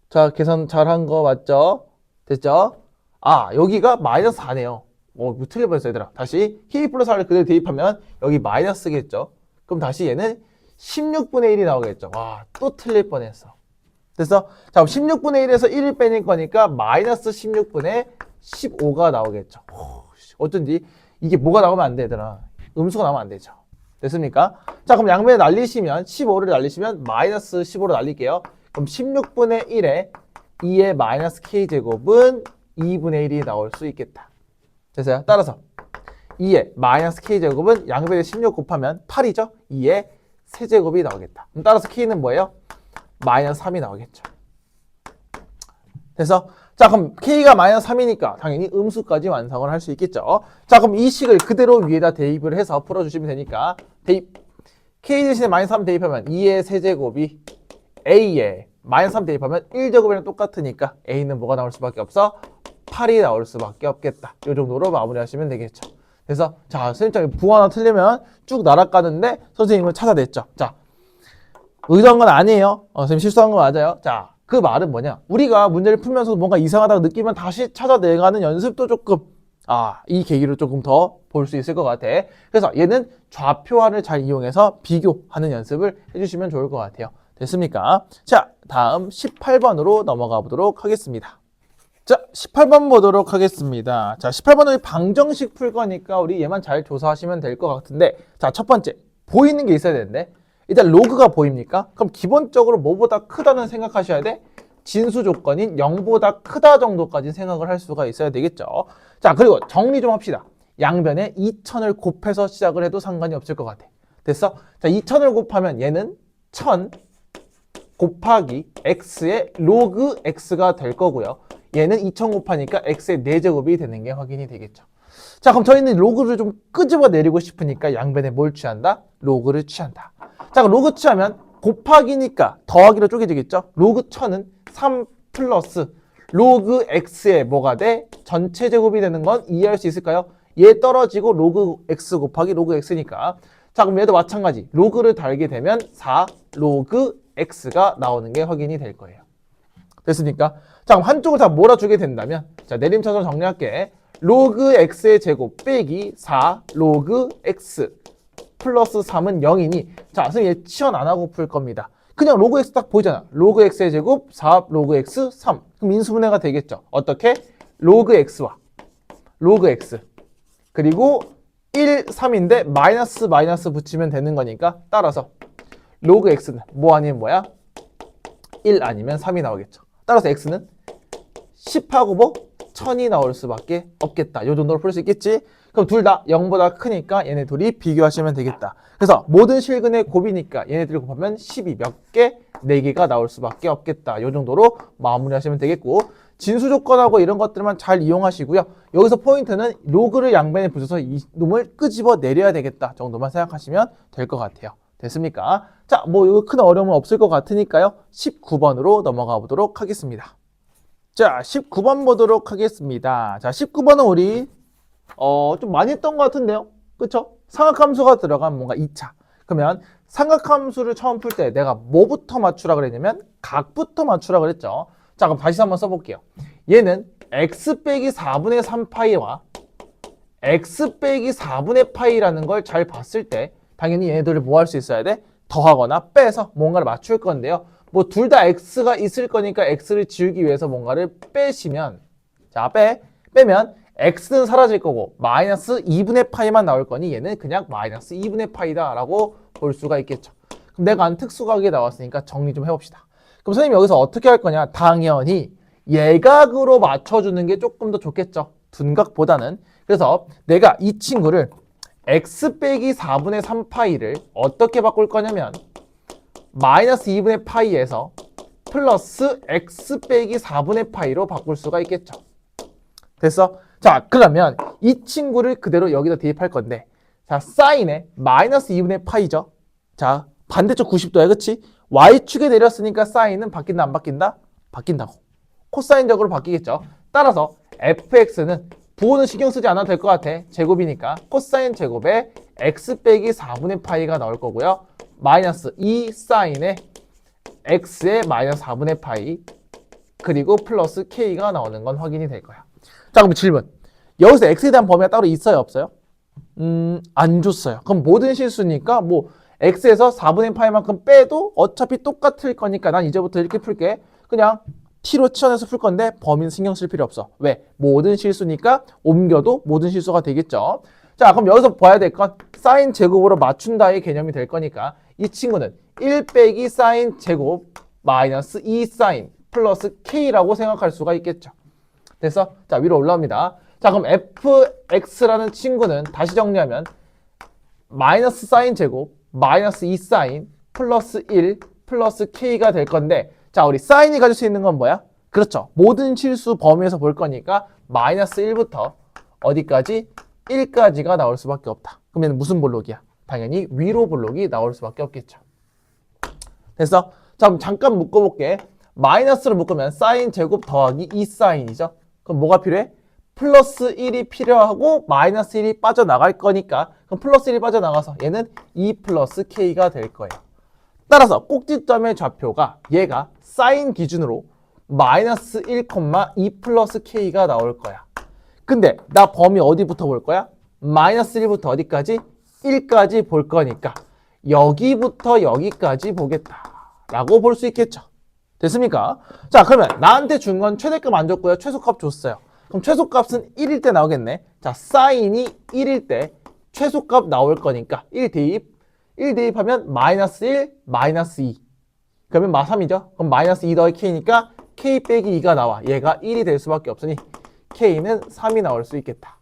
자, 계산 잘한 거 맞죠? 됐죠? 아, 여기가 마이너스 4네요. 뭐 틀려버렸어 얘들아. 다시 K 플러스 4를 그대로 대입하면 여기 마이너스겠죠? 그럼 다시 얘는 16분의 1이 나오겠죠? 와, 또 틀릴 뻔했어. 됐어? 자, 그럼 16분의 1에서 1을 빼낼 거니까 마이너스 16분의 15가 나오겠죠. 어쩐지 이게 뭐가 나오면 안 돼, 얘들아. 음수가 나오면 안 되죠. 됐습니까? 자, 그럼 양변에 날리시면 15를 날리시면 마이너스 15로 날릴게요. 그럼 16분의 1에 2의 마이너스 K제곱은 2분의 1이 나올 수 있겠다. 됐어요? 따라서 2의 마이너스 K제곱은 양변에 16 곱하면 8이죠? 2의 세제곱이 나오겠다. 그럼 따라서 K는 뭐예요? 마이너스 3이 나오겠죠. 됐어? 자, 그럼 K가 마이너스 3이니까 당연히 음수까지 완성을 할 수 있겠죠. 자, 그럼 이 식을 그대로 위에다 대입을 해서 풀어주시면 되니까 대입 K 대신에 마이너스 3 대입하면 2의 세제곱이 A에 마이너스 3 대입하면 1제곱이랑 똑같으니까 A는 뭐가 나올 수밖에 없어? 8이 나올 수밖에 없겠다. 이 정도로 마무리하시면 되겠죠. 그래서 자, 선생님처럼 부 하나 틀리면 쭉 날아가는데 선생님을 찾아냈죠. 자, 의도한 건 아니에요. 선생님 실수한 거 맞아요. 자, 그 말은 뭐냐? 우리가 문제를 풀면서 뭔가 이상하다고 느끼면 다시 찾아내가는 연습도 조금 이 계기로 조금 더 볼 수 있을 것 같아. 그래서 얘는 좌표화를 잘 이용해서 비교하는 연습을 해주시면 좋을 것 같아요. 됐습니까? 자, 다음 18번으로 넘어가 보도록 하겠습니다. 자, 18번 보도록 하겠습니다. 자, 18번은 방정식 풀 거니까 우리 얘만 잘 조사하시면 될 것 같은데, 자, 첫 번째, 보이는 게 있어야 되는데, 일단 로그가 보입니까? 그럼 기본적으로 뭐보다 크다는 생각하셔야 돼? 진수 조건인 0보다 크다 정도까지 생각을 할 수가 있어야 되겠죠. 자, 그리고 정리 좀 합시다. 양변에 2000을 곱해서 시작을 해도 상관이 없을 것 같아. 됐어? 자, 2000을 곱하면 얘는 1000 곱하기 x의 로그 x가 될 거고요. 얘는 2000 곱하니까 x의 4제곱이 되는 게 확인이 되겠죠. 자, 그럼 저희는 로그를 좀 끄집어 내리고 싶으니까 양변에 뭘 취한다? 로그를 취한다. 자, 그럼 로그 취하면 곱하기니까 더하기로 쪼개지겠죠? 로그 1000은 3 플러스 로그 x의 뭐가 돼? 전체 제곱이 되는 건 이해할 수 있을까요? 얘 떨어지고 로그 x 곱하기 로그 x니까. 자, 그럼 얘도 마찬가지. 로그를 달게 되면 4 로그 x가 나오는 게 확인이 될 거예요. 됐습니까? 자, 그럼 한쪽을 다 몰아주게 된다면, 자, 내림차순 정리할게. 로그 x의 제곱 빼기 4 로그 x 플러스 3은 0이니, 자, 선생님 얘 치환 안 하고 풀 겁니다. 그냥 로그 x 딱 보이잖아. 로그 x의 제곱 4 로그 x 3. 그럼 인수분해가 되겠죠. 어떻게? 로그 x와 로그 x 그리고 1, 3인데 마이너스 붙이면 되는 거니까, 따라서 로그 x는 뭐 아니면 뭐야? 1 아니면 3이 나오겠죠. 따라서 x는 10하고 뭐? 1000이 나올 수밖에 없겠다. 이 정도로 풀 수 있겠지? 그럼 둘 다 0보다 크니까 얘네 둘이 비교하시면 되겠다. 그래서 모든 실근의 곱이니까 얘네들을 곱하면 12 몇 개? 4개가 나올 수밖에 없겠다. 이 정도로 마무리하시면 되겠고, 진수 조건하고 이런 것들만 잘 이용하시고요. 여기서 포인트는 로그를 양변에 붙여서 이 놈을 끄집어 내려야 되겠다 정도만 생각하시면 될 것 같아요. 됐습니까? 자, 뭐 이거 큰 어려움은 없을 것 같으니까요. 19번으로 넘어가 보도록 하겠습니다. 자, 19번 보도록 하겠습니다. 자, 19번은 우리 좀 많이 했던 것 같은데요. 그쵸? 삼각함수가 들어간 뭔가 2차. 그러면 삼각함수를 처음 풀 때 내가 뭐부터 맞추라 그랬냐면 각부터 맞추라 그랬죠. 자, 그럼 다시 한번 써볼게요. 얘는 x 빼기 4분의 3파이와 x 빼기 4분의 파이라는 걸 잘 봤을 때 당연히 얘네들을 뭐 할 수 있어야 돼? 더하거나 빼서 뭔가를 맞출 건데요. 뭐 둘 다 x가 있을 거니까 x를 지우기 위해서 뭔가를 빼시면, 자, 빼면 x는 사라질 거고 마이너스 2분의 파이만 나올 거니 얘는 그냥 마이너스 2분의 파이다 라고 볼 수가 있겠죠. 그럼 내가 안 특수각이 나왔으니까 정리 좀 해봅시다. 그럼 선생님이 여기서 어떻게 할 거냐? 당연히 예각으로 맞춰주는 게 조금 더 좋겠죠. 둔각보다는. 그래서 내가 이 친구를 x 빼기 4분의 3파이를 어떻게 바꿀 거냐면 마이너스 2분의 파이에서 플러스 x 빼기 4분의 파이로 바꿀 수가 있겠죠. 됐어? 자, 그러면 이 친구를 그대로 여기다 대입할 건데, 자, 사인에 마이너스 2분의 파이죠. 자, 반대쪽 90도야, 그치? y축에 내렸으니까 사인은 바뀐다, 안 바뀐다? 바뀐다고. 코사인적으로 바뀌겠죠. 따라서 fx는 부호는 신경 쓰지 않아도 될 것 같아. 제곱이니까 코사인 제곱에 x 빼기 4분의 파이가 나올 거고요. 마이너스 2 사인에 x의 마이너스 4분의 파이 그리고 플러스 k가 나오는 건 확인이 될 거야. 자, 그럼 질문. 여기서 x에 대한 범위가 따로 있어요, 없어요? 안 줬어요. 그럼 모든 실수니까 뭐 x에서 4분의 파이만큼 빼도 어차피 똑같을 거니까 난 이제부터 이렇게 풀게. 그냥 t로 치환해서 풀 건데 범위는 신경 쓸 필요 없어. 왜? 모든 실수니까 옮겨도 모든 실수가 되겠죠. 자, 그럼 여기서 봐야 될 건 사인 제곱으로 맞춘다의 개념이 될 거니까 이 친구는 1 빼기 사인 제곱 마이너스 2 사인 플러스 k라고 생각할 수가 있겠죠. 됐어? 자, 위로 올라옵니다. 자, 그럼 fx라는 친구는 다시 정리하면 마이너스 사인 제곱 마이너스 2 사인 플러스 1 플러스 k가 될 건데, 자, 우리 사인이 가질 수 있는 건 뭐야? 그렇죠. 모든 실수 범위에서 볼 거니까 마이너스 1부터 어디까지? 1까지가 나올 수밖에 없다. 그러면 무슨 볼록이야? 당연히 위로 볼록이 나올 수밖에 없겠죠. 됐어? 자, 그럼 잠깐 묶어볼게. 마이너스로 묶으면 사인 제곱 더하기 2 사인이죠. 그럼 뭐가 필요해? 플러스 1이 필요하고 마이너스 1이 빠져나갈 거니까, 그럼 플러스 1이 빠져나가서 얘는 2 플러스 k가 될 거예요. 따라서 꼭지점의 좌표가 얘가 사인 기준으로 마이너스 1,2 플러스 k가 나올 거야. 근데 나 범위 어디부터 볼 거야? 마이너스 1부터 어디까지? 1까지 볼 거니까 여기부터 여기까지 보겠다 라고 볼 수 있겠죠. 됐습니까? 자, 그러면 나한테 준 건 최대값 안 줬고요. 최소값 줬어요. 그럼 최소값은 1일 때 나오겠네. 자, 사인이 1일 때 최소값 나올 거니까 1 대입. 1 대입하면 마이너스 1, 마이너스 2. 그러면 3이죠? 그럼 마이너스 2 더하기 k니까 k 빼기 2가 나와. 얘가 1이 될 수밖에 없으니 k는 3이 나올 수 있겠다.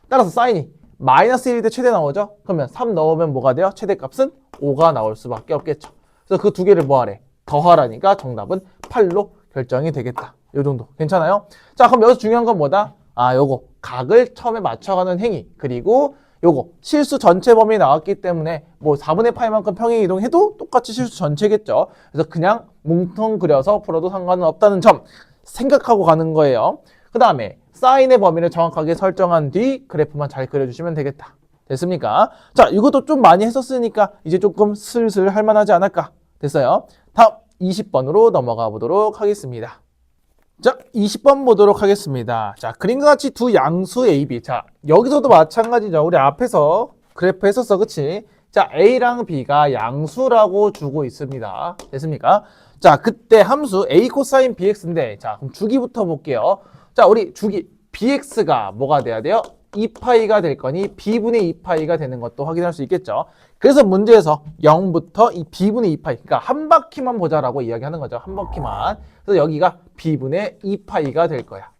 따라서 사인이 마이너스 1일 때 최대 나오죠? 그러면 3 넣으면 뭐가 돼요? 최대값은 5가 나올 수밖에 없겠죠. 그래서 그 두 개를 뭐하래? 더하라니까 정답은 8로 결정이 되겠다. 요 정도. 괜찮아요? 자, 그럼 여기서 중요한 건 뭐다? 요거 각을 처음에 맞춰가는 행위. 그리고 요거 실수 전체 범위 나왔기 때문에 뭐 4분의 파이만큼 평행 이동해도 똑같이 실수 전체겠죠. 그래서 그냥 뭉텅 그려서 풀어도 상관은 없다는 점 생각하고 가는 거예요. 그 다음에 사인의 범위를 정확하게 설정한 뒤 그래프만 잘 그려주시면 되겠다. 됐습니까? 자, 이것도 좀 많이 했었으니까 이제 조금 슬슬 할만하지 않을까? 됐어요? 다음 20번으로 넘어가 보도록 하겠습니다. 자, 20번 보도록 하겠습니다. 자, 그림과 같이 두 양수 AB. 자, 여기서도 마찬가지죠. 우리 앞에서 그래프 했었어. 그치? 자, A랑 B가 양수라고 주고 있습니다. 됐습니까? 자, 그때 함수 A 코사인 BX인데, 자, 그럼 주기부터 볼게요. 자, 우리 주기 BX가 뭐가 돼야 돼요? 2파이가 될 거니 B분의 2파이가 되는 것도 확인할 수 있겠죠. 그래서 문제에서 0부터 이 B분의 2파이, 그러니까 한 바퀴만 보자라고 이야기하는 거죠. 한 바퀴만. 그래서 여기가 B분의 2파이가 될 거야.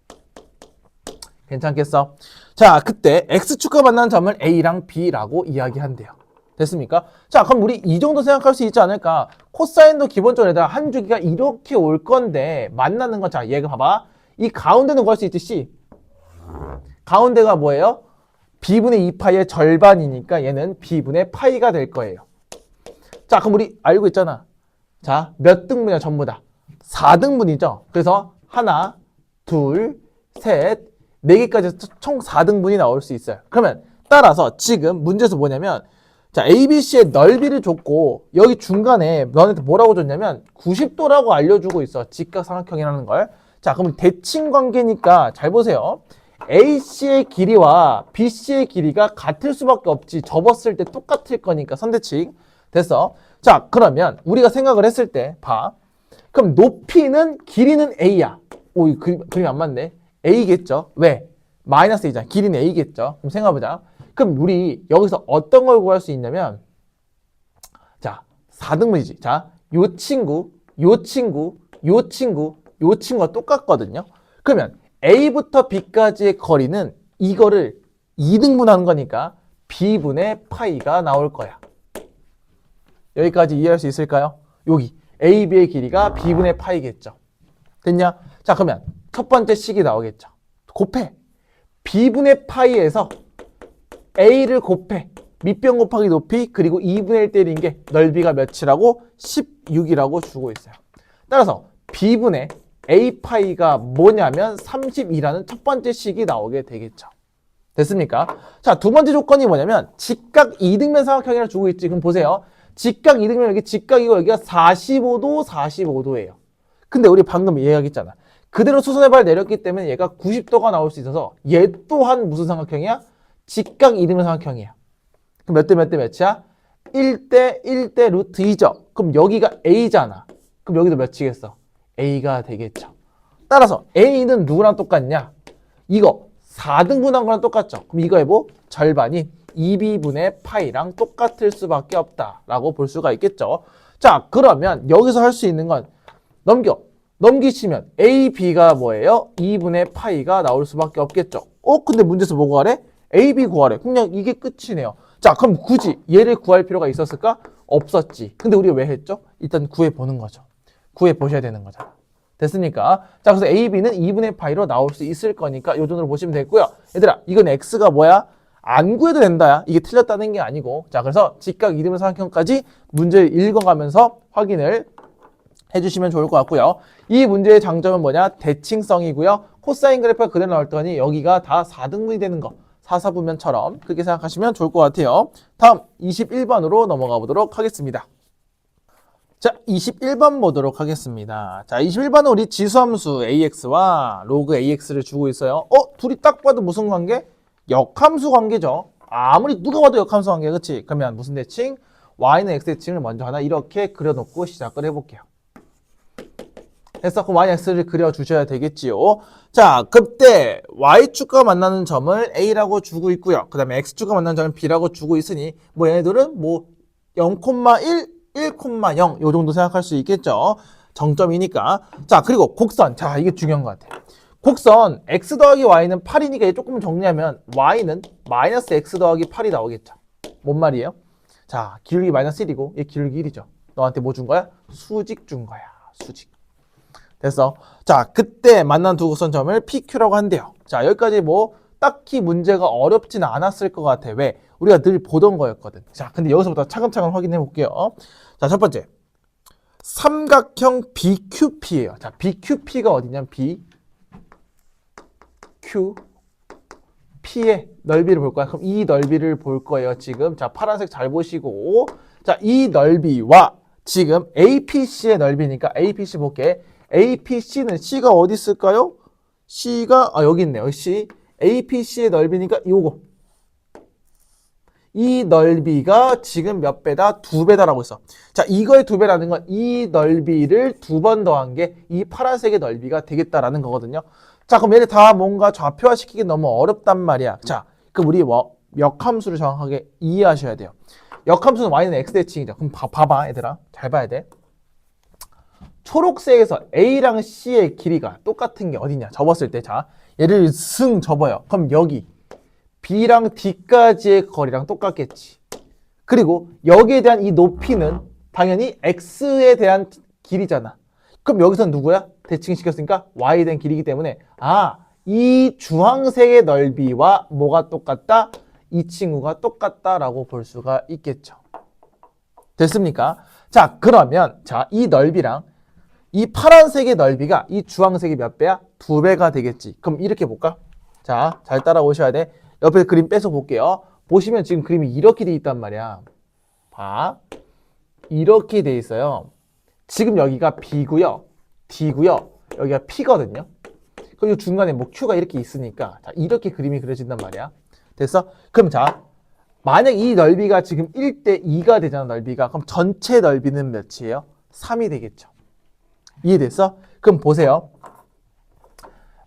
괜찮겠어? 자, 그때 X축과 만나는 점을 A랑 B라고 이야기한대요. 됐습니까? 자, 그럼 우리 이 정도 생각할 수 있지 않을까? 코사인도 기본적으로 한 주기가 이렇게 올 건데 만나는 건, 자, 얘가 봐봐. 이 가운데는 구할 수 있지, C. 가운데가 뭐예요? B분의 2파이의 절반이니까 얘는 B분의 파이가 될 거예요. 자, 그럼 우리 알고 있잖아. 자, 몇 등분이야 전부 다? 4등분이죠. 그래서 하나, 둘, 셋, 4개까지 총 4등분이 나올 수 있어요. 그러면 따라서 지금 문제에서 뭐냐면, 자, ABC의 넓이를 줬고 여기 중간에 너네한테 뭐라고 줬냐면 90도라고 알려주고 있어. 직각삼각형이라는 걸. 자, 그럼 대칭 관계니까 잘 보세요. AC의 길이와 BC의 길이가 같을 수밖에 없지. 접었을 때 똑같을 거니까 선대칭. 됐어. 자, 그러면 우리가 생각을 했을 때 봐. 그럼 높이는, 길이는 A야. 오, 이 그림 안 맞네. A겠죠. 왜? 마이너스 A잖아. 길이는 A겠죠. 그럼 생각해보자. 그럼 우리 여기서 어떤 걸 구할 수 있냐면, 자, 4등분이지. 자, 요 친구, 요 친구, 요 친구, 요 친구가 똑같거든요. 그러면 A부터 B까지의 거리는 이거를 2등분하는 거니까 B분의 파이가 나올 거야. 여기까지 이해할 수 있을까요? 여기 AB의 길이가 B분의 파이겠죠. 됐냐? 자, 그러면 첫 번째 식이 나오겠죠. 곱해. B분의 파이에서 A를 곱해. 밑변 곱하기 높이, 그리고 2분의 1 때린 게 넓이가 몇이라고? 16이라고 주고 있어요. 따라서 B분의 A파이가 뭐냐면 32라는 첫 번째 식이 나오게 되겠죠. 됐습니까? 자, 두 번째 조건이 뭐냐면 직각 이등변 삼각형이라고 주고 있지. 그럼 보세요. 직각 이등변, 여기 직각이고 여기가 45도, 45도예요. 근데 우리 방금 이야기했잖아. 그대로 수선의 발 내렸기 때문에 얘가 90도가 나올 수 있어서 얘 또한 무슨 삼각형이야? 직각 이등변 삼각형이야. 그럼 몇 대 몇 대 몇이야? 1대 1대 루트 2죠. 그럼 여기가 A잖아. 그럼 여기도 몇이겠어? A가 되겠죠. 따라서 A는 누구랑 똑같냐? 이거 4등분한 거랑 똑같죠. 그럼 이거의 뭐? 절반이 2B분의 파이랑 똑같을 수밖에 없다라고 볼 수가 있겠죠. 자, 그러면 여기서 할 수 있는 건 넘기시면 A, B가 뭐예요? 2분의 파이가 나올 수밖에 없겠죠. 근데 문제에서 뭐 구하래? A, B 구하래. 그냥 이게 끝이네요. 자, 그럼 굳이 얘를 구할 필요가 있었을까? 없었지. 근데 우리가 왜 했죠? 일단 구해보는 거죠. 구해보셔야 되는 거잖아. 됐습니까? 자, 그래서 A, B는 2분의 파이로 나올 수 있을 거니까 이 정도로 보시면 되고요. 얘들아, 이건 X가 뭐야? 안 구해도 된다야. 이게 틀렸다는 게 아니고. 자, 그래서 직각 이등변 삼각형까지 문제를 읽어가면서 확인을 해주시면 좋을 것 같고요. 이 문제의 장점은 뭐냐? 대칭성이고요. 코사인 그래프가 그대로 나올 거니 여기가 다 4등분이 되는 거. 사사분면처럼 그렇게 생각하시면 좋을 것 같아요. 다음 21번으로 넘어가 보도록 하겠습니다. 자, 21번 보도록 하겠습니다. 자, 21번은 우리 지수함수 AX와 로그 AX를 주고 있어요. 둘이 딱 봐도 무슨 관계? 역함수 관계죠. 아무리 누가 봐도 역함수 관계, 그치? 그러면 무슨 대칭? Y는 X 대칭을 먼저 하나 이렇게 그려놓고 시작을 해볼게요. 그래서 그 yx를 그려주셔야 되겠지요. 자, 그때 y축과 만나는 점을 a라고 주고 있고요. 그 다음에 x축과 만나는 점을 b라고 주고 있으니 뭐 얘네들은 뭐 0,1, 1,0 요 정도 생각할 수 있겠죠. 정점이니까. 자, 그리고 곡선. 자, 이게 중요한 것 같아요. 곡선 x 더하기 y는 8이니까 얘 조금 정리하면 y는 마이너스 x 더하기 8이 나오겠죠. 뭔 말이에요? 자, 기울기 마이너스 1이고 얘 기울기 1이죠. 너한테 뭐 준 거야? 수직 준 거야. 수직. 됐어. 자, 그때 만난 두 곡선점을 PQ라고 한대요. 자, 여기까지 뭐 딱히 문제가 어렵지는 않았을 것 같아. 왜? 우리가 늘 보던 거였거든. 자, 근데 여기서부터 차근차근 확인해 볼게요. 자, 첫 번째. 삼각형 BQP예요. 자, BQP가 어디냐면 BQP의 넓이를 볼 거야. 그럼 이 넓이를 볼 거예요. 지금 자, 파란색 잘 보시고, 자, 이 넓이와 지금 APC의 넓이니까 APC 볼게. APC는 C가 어디 있을까요? C가 여기 있네요. C. APC의 넓이니까 요거. 이 넓이가 지금 몇 배다? 2배다라고 했어. 자, 이거의 2배라는 건 이 넓이를 2번 더한 게 이 파란색의 넓이가 되겠다라는 거거든요. 자, 그럼 얘네 다 뭔가 좌표화시키기 너무 어렵단 말이야. 자, 그럼 우리 역함수를 정확하게 이해하셔야 돼요. 역함수는 y는 x대칭이죠. 그럼 봐봐, 얘들아. 잘 봐야 돼. 초록색에서 A랑 C의 길이가 똑같은 게 어디냐? 접었을 때, 자, 얘를 승 접어요. 그럼 여기 B랑 D까지의 거리랑 똑같겠지. 그리고 여기에 대한 이 높이는 당연히 X에 대한 길이잖아. 그럼 여기서 누구야? 대칭시켰으니까 Y에 대한 길이기 때문에 이 주황색의 넓이와 뭐가 똑같다? 이 친구가 똑같다라고 볼 수가 있겠죠. 됐습니까? 자, 그러면 자, 이 넓이랑 이 파란색의 넓이가 이 주황색이 몇 배야? 2배가 되겠지. 그럼 이렇게 볼까? 자, 잘 따라오셔야 돼. 옆에 그림 빼서 볼게요. 보시면 지금 그림이 이렇게 돼 있단 말이야. 봐. 이렇게 돼 있어요. 지금 여기가 B고요. D고요. 여기가 P거든요. 그리고 중간에 뭐 Q가 이렇게 있으니까 자, 이렇게 그림이 그려진단 말이야. 됐어? 그럼 자, 만약 이 넓이가 지금 1대 2가 되잖아, 넓이가. 그럼 전체 넓이는 몇이에요? 3이 되겠죠. 이해됐어? 그럼 보세요.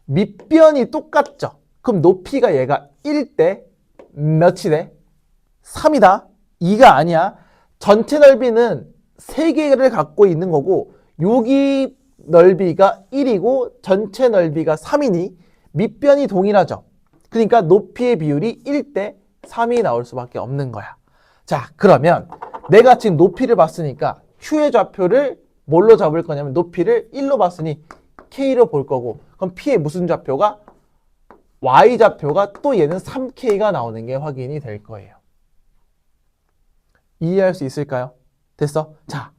밑변이 똑같죠? 그럼 높이가 얘가 1대 몇이 돼? 3이다. 2가 아니야. 전체 넓이는 3개를 갖고 있는 거고 여기 넓이가 1이고 전체 넓이가 3이니 밑변이 동일하죠. 그러니까 높이의 비율이 1대 3이 나올 수밖에 없는 거야. 자, 그러면 내가 지금 높이를 봤으니까 Q의 좌표를 뭘로 잡을 거냐면 높이를 1로 봤으니 K로 볼 거고 그럼 P의 무슨 좌표가? Y 좌표가 또 얘는 3K가 나오는 게 확인이 될 거예요. 이해할 수 있을까요? 됐어? 자,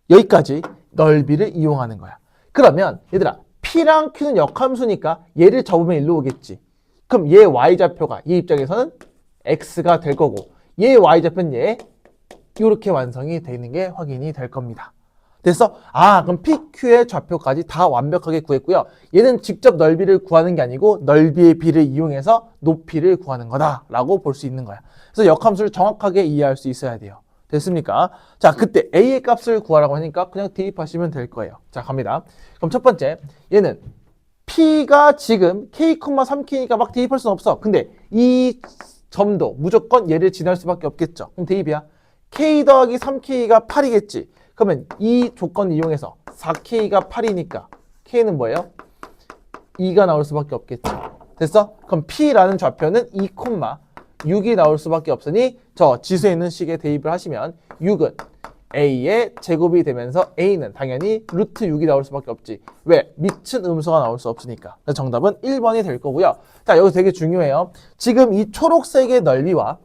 여기까지 넓이를 이용하는 거야. 그러면 얘들아, P랑 Q는 역함수니까 얘를 접으면 일로 오겠지. 그럼 얘 Y좌표가 얘 입장에서는 X가 될 거고 얘 Y좌표는 얘 이렇게 완성이 되는 게 확인이 될 겁니다. 됐어? 그럼 PQ의 좌표까지 다 완벽하게 구했고요. 얘는 직접 넓이를 구하는 게 아니고 넓이의 비를 이용해서 높이를 구하는 거다라고 볼 수 있는 거야. 그래서 역함수를 정확하게 이해할 수 있어야 돼요. 됐습니까? 자, 그때 A의 값을 구하라고 하니까 그냥 대입하시면 될 거예요. 자, 갑니다. 그럼 첫 번째, 얘는 P가 지금 K, 3K니까 막 대입할 수는 없어. 근데 이 점도 무조건 얘를 지날 수밖에 없겠죠. 그럼 대입이야. K 더하기 3K가 8이겠지. 그러면 이 조건을 이용해서 4K가 8이니까 K는 뭐예요? 2가 나올 수밖에 없겠죠. 됐어? 그럼 P라는 좌표는 2, 6이 나올 수밖에 없으니 저 지수에 있는 식에 대입을 하시면 6은 A의 제곱이 되면서 A는 당연히 루트 6이 나올 수밖에 없지. 왜? 밑은 음수가 나올 수 없으니까. 그래서 정답은 1번이 될 거고요. 자, 여기서 되게 중요해요. 지금 이 초록색의 넓이와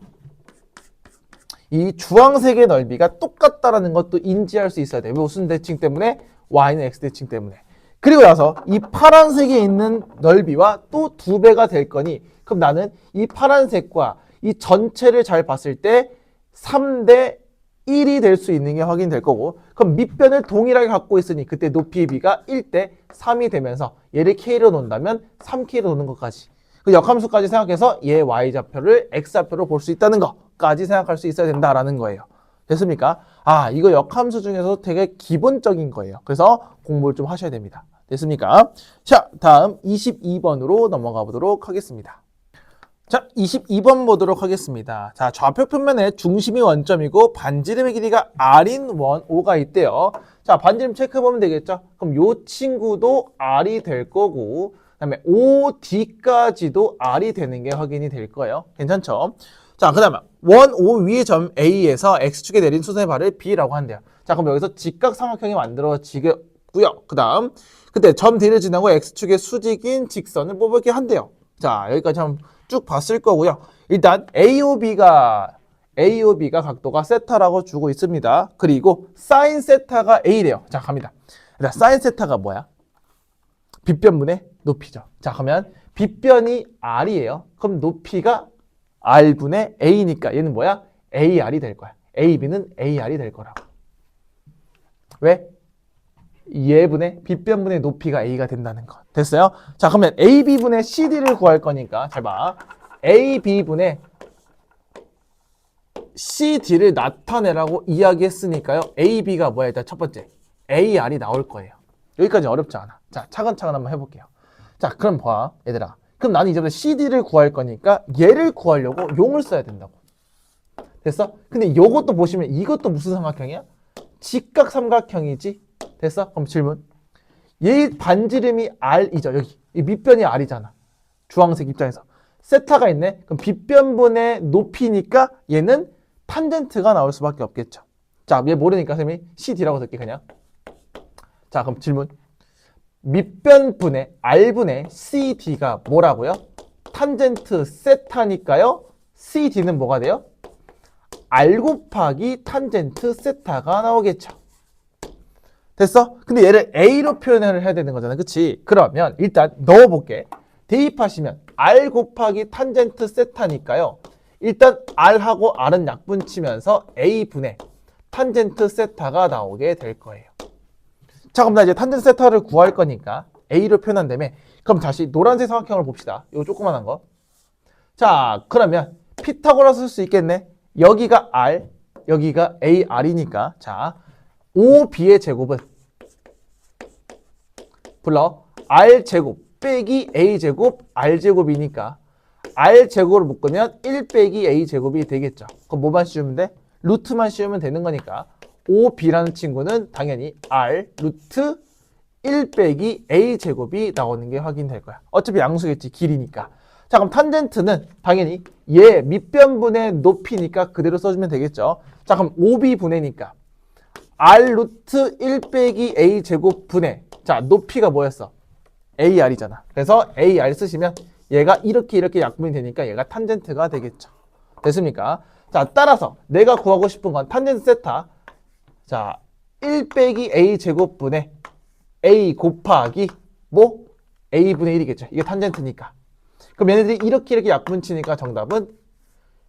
이 주황색의 넓이가 똑같다라는 것도 인지할 수 있어야 돼. 무슨 대칭 때문에? Y는 X 대칭 때문에. 그리고 나서 이 파란색에 있는 넓이와 또 2배가 될 거니 그럼 나는 이 파란색과 이 전체를 잘 봤을 때 3대 1이 될 수 있는 게 확인될 거고 그럼 밑변을 동일하게 갖고 있으니 그때 높이의 비가 1대 3이 되면서 얘를 K로 놓는다면 3K로 놓는 것까지 그 역함수까지 생각해서 얘 Y좌표를 X좌표로 볼 수 있다는 것까지 생각할 수 있어야 된다라는 거예요. 됐습니까? 아, 이거 역함수 중에서 되게 기본적인 거예요. 그래서 공부를 좀 하셔야 됩니다. 됐습니까? 자, 다음 22번으로 넘어가 보도록 하겠습니다. 자, 22번 보도록 하겠습니다. 자, 좌표 표면에 중심이 원점이고 반지름의 길이가 R인 원 O가 있대요. 자, 반지름 체크해보면 되겠죠? 그럼 요 친구도 R이 될 거고, 그 다음에 OD까지도 R이 되는 게 확인이 될 거예요. 괜찮죠? 자, 그 다음에 원 O 위의 점 A에서 X축에 내린 수선의 발을 B라고 한대요. 자, 그럼 여기서 직각삼각형이 만들어지고요. 그 다음, 그때 점 D를 지나고 X축의 수직인 직선을 뽑게 한대요. 자, 여기까지 한번 쭉 봤을 거고요. 일단 AOB가 각도가 세타라고 주고 있습니다. 그리고 사인 세타가 A래요. 자, 갑니다. 일단 사인 세타가 뭐야? 빗변분의 높이죠. 자, 그러면 빗변이 R이에요. 그럼 높이가 R분의 A니까 얘는 뭐야? AR이 될 거야. AB는 AR이 될 거라고. 왜? 얘분의 빗변분의 높이가 A가 된다는 거. 됐어요? 자, 그러면 AB분의 CD를 구할 거니까 잘 봐. AB분의 CD를 나타내라고 이야기했으니까요. AB가 뭐야? 일단 첫 번째. AR이 나올 거예요. 여기까지 어렵지 않아. 자, 차근차근 한번 해볼게요. 자, 그럼 봐. 얘들아. 그럼 나는 이제부터 CD를 구할 거니까 얘를 구하려고 용을 써야 된다고. 됐어? 근데 요것도 보시면 이것도 무슨 삼각형이야? 직각삼각형이지? 됐어? 그럼 질문. 얘 반지름이 R이죠. 여기. 이 밑변이 R이잖아. 주황색 입장에서. 세타가 있네. 그럼 빗변분의 높이니까 얘는 탄젠트가 나올 수밖에 없겠죠. 자, 얘 모르니까 선생님이 CD라고 쓸게 그냥. 자, 그럼 질문. 밑변분의 R분의 CD가 뭐라고요? 탄젠트 세타니까요. CD는 뭐가 돼요? R 곱하기 탄젠트 세타가 나오겠죠. 됐어? 근데 얘를 A로 표현을 해야 되는 거잖아. 그치? 그러면 일단 넣어볼게. 대입하시면 R 곱하기 탄젠트 세타니까요. 일단 R하고 R은 약분치면서 A분의 탄젠트 세타가 나오게 될 거예요. 자, 그럼 나 이제 탄젠트 세타를 구할 거니까 A로 표현한다며. 그럼 다시 노란색 삼각형을 봅시다. 요 조그만한 거. 자, 그러면 피타고라스 쓸 수 있겠네. 여기가 R, 여기가 AR이니까. 자, OB의 제곱은 불러 R제곱 빼기 A제곱 R제곱이니까 R제곱을 묶으면 1 빼기 A제곱이 되겠죠. 그럼 뭐만 씌우면 돼? 루트만 씌우면 되는 거니까 OB라는 친구는 당연히 R 루트 1 빼기 A제곱이 나오는 게 확인될 거야. 어차피 양수겠지. 길이니까. 자, 그럼 탄젠트는 당연히 얘 밑변분의 높이니까 그대로 써주면 되겠죠. 자, 그럼 OB 분해니까 R 루트 1 빼기 A 제곱 분의, 자, 높이가 뭐였어? AR이잖아. 그래서 AR 쓰시면 얘가 이렇게 약분이 되니까 얘가 탄젠트가 되겠죠. 됐습니까? 자, 따라서 내가 구하고 싶은 건 탄젠트 세타. 자, 1 빼기 A 제곱 분의 A 곱하기 뭐? A분의 1이겠죠. 이게 탄젠트니까. 그럼 얘네들이 이렇게 약분치니까 정답은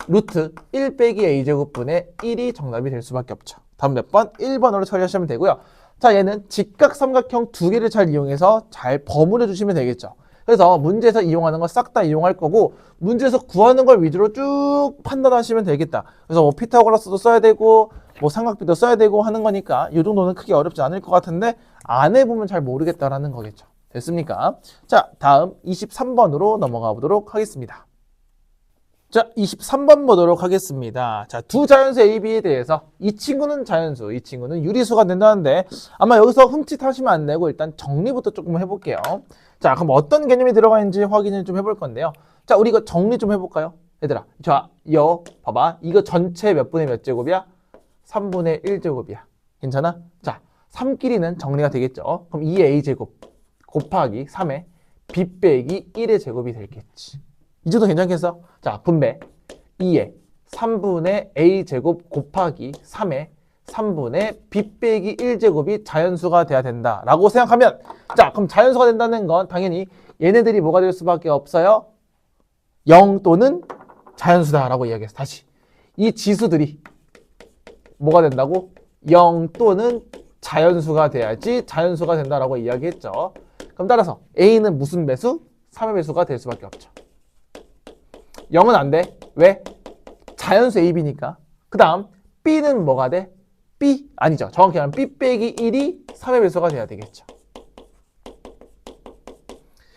루트 1 빼기 A제곱분의 1이 정답이 될 수밖에 없죠. 다음 몇 번? 1번으로 처리하시면 되고요. 자, 얘는 직각삼각형 두 개를 잘 이용해서 잘 버무려 주시면 되겠죠. 그래서 문제에서 이용하는 거 싹 다 이용할 거고 문제에서 구하는 걸 위주로 쭉 판단하시면 되겠다. 그래서 뭐 피타고라스도 써야 되고 뭐 삼각비도 써야 되고 하는 거니까 이 정도는 크게 어렵지 않을 것 같은데 안 해보면 잘 모르겠다라는 거겠죠. 됐습니까? 자, 다음 23번으로 넘어가 보도록 하겠습니다. 자, 23번 보도록 하겠습니다. 자, 두 자연수 A, B에 대해서 이 친구는 자연수, 이 친구는 유리수가 된다는데 아마 여기서 흠칫하시면 안 되고 일단 정리부터 조금 해볼게요. 자, 그럼 어떤 개념이 들어가 있는지 확인을 좀 해볼 건데요. 자, 우리 이거 정리 좀 해볼까요? 얘들아, 자, 봐봐. 이거 전체 몇 분의 몇 제곱이야? 3분의 1제곱이야. 괜찮아? 자, 3끼리는 정리가 되겠죠. 그럼 2의 A제곱 곱하기 3의 B 빼기 1의 제곱이 되겠지. 이 정도 괜찮겠어? 자, 분배 2의 3분의 A제곱 곱하기 3의 3분의 B 빼기 1제곱이 자연수가 돼야 된다라고 생각하면, 자, 그럼 자연수가 된다는 건 당연히 얘네들이 뭐가 될 수밖에 없어요? 0 또는 자연수다라고 이야기했어. 다시 이 지수들이 뭐가 된다고? 0 또는 자연수가 돼야지 자연수가 된다라고 이야기했죠. 그럼 따라서 A는 무슨 배수? 3의 배수가 될 수밖에 없죠. 0은 안 돼. 왜? 자연수 AB니까. 그 다음 B는 뭐가 돼? B? 아니죠. 정확히 말하면 B 빼기 1이 3의 배수가 돼야 되겠죠.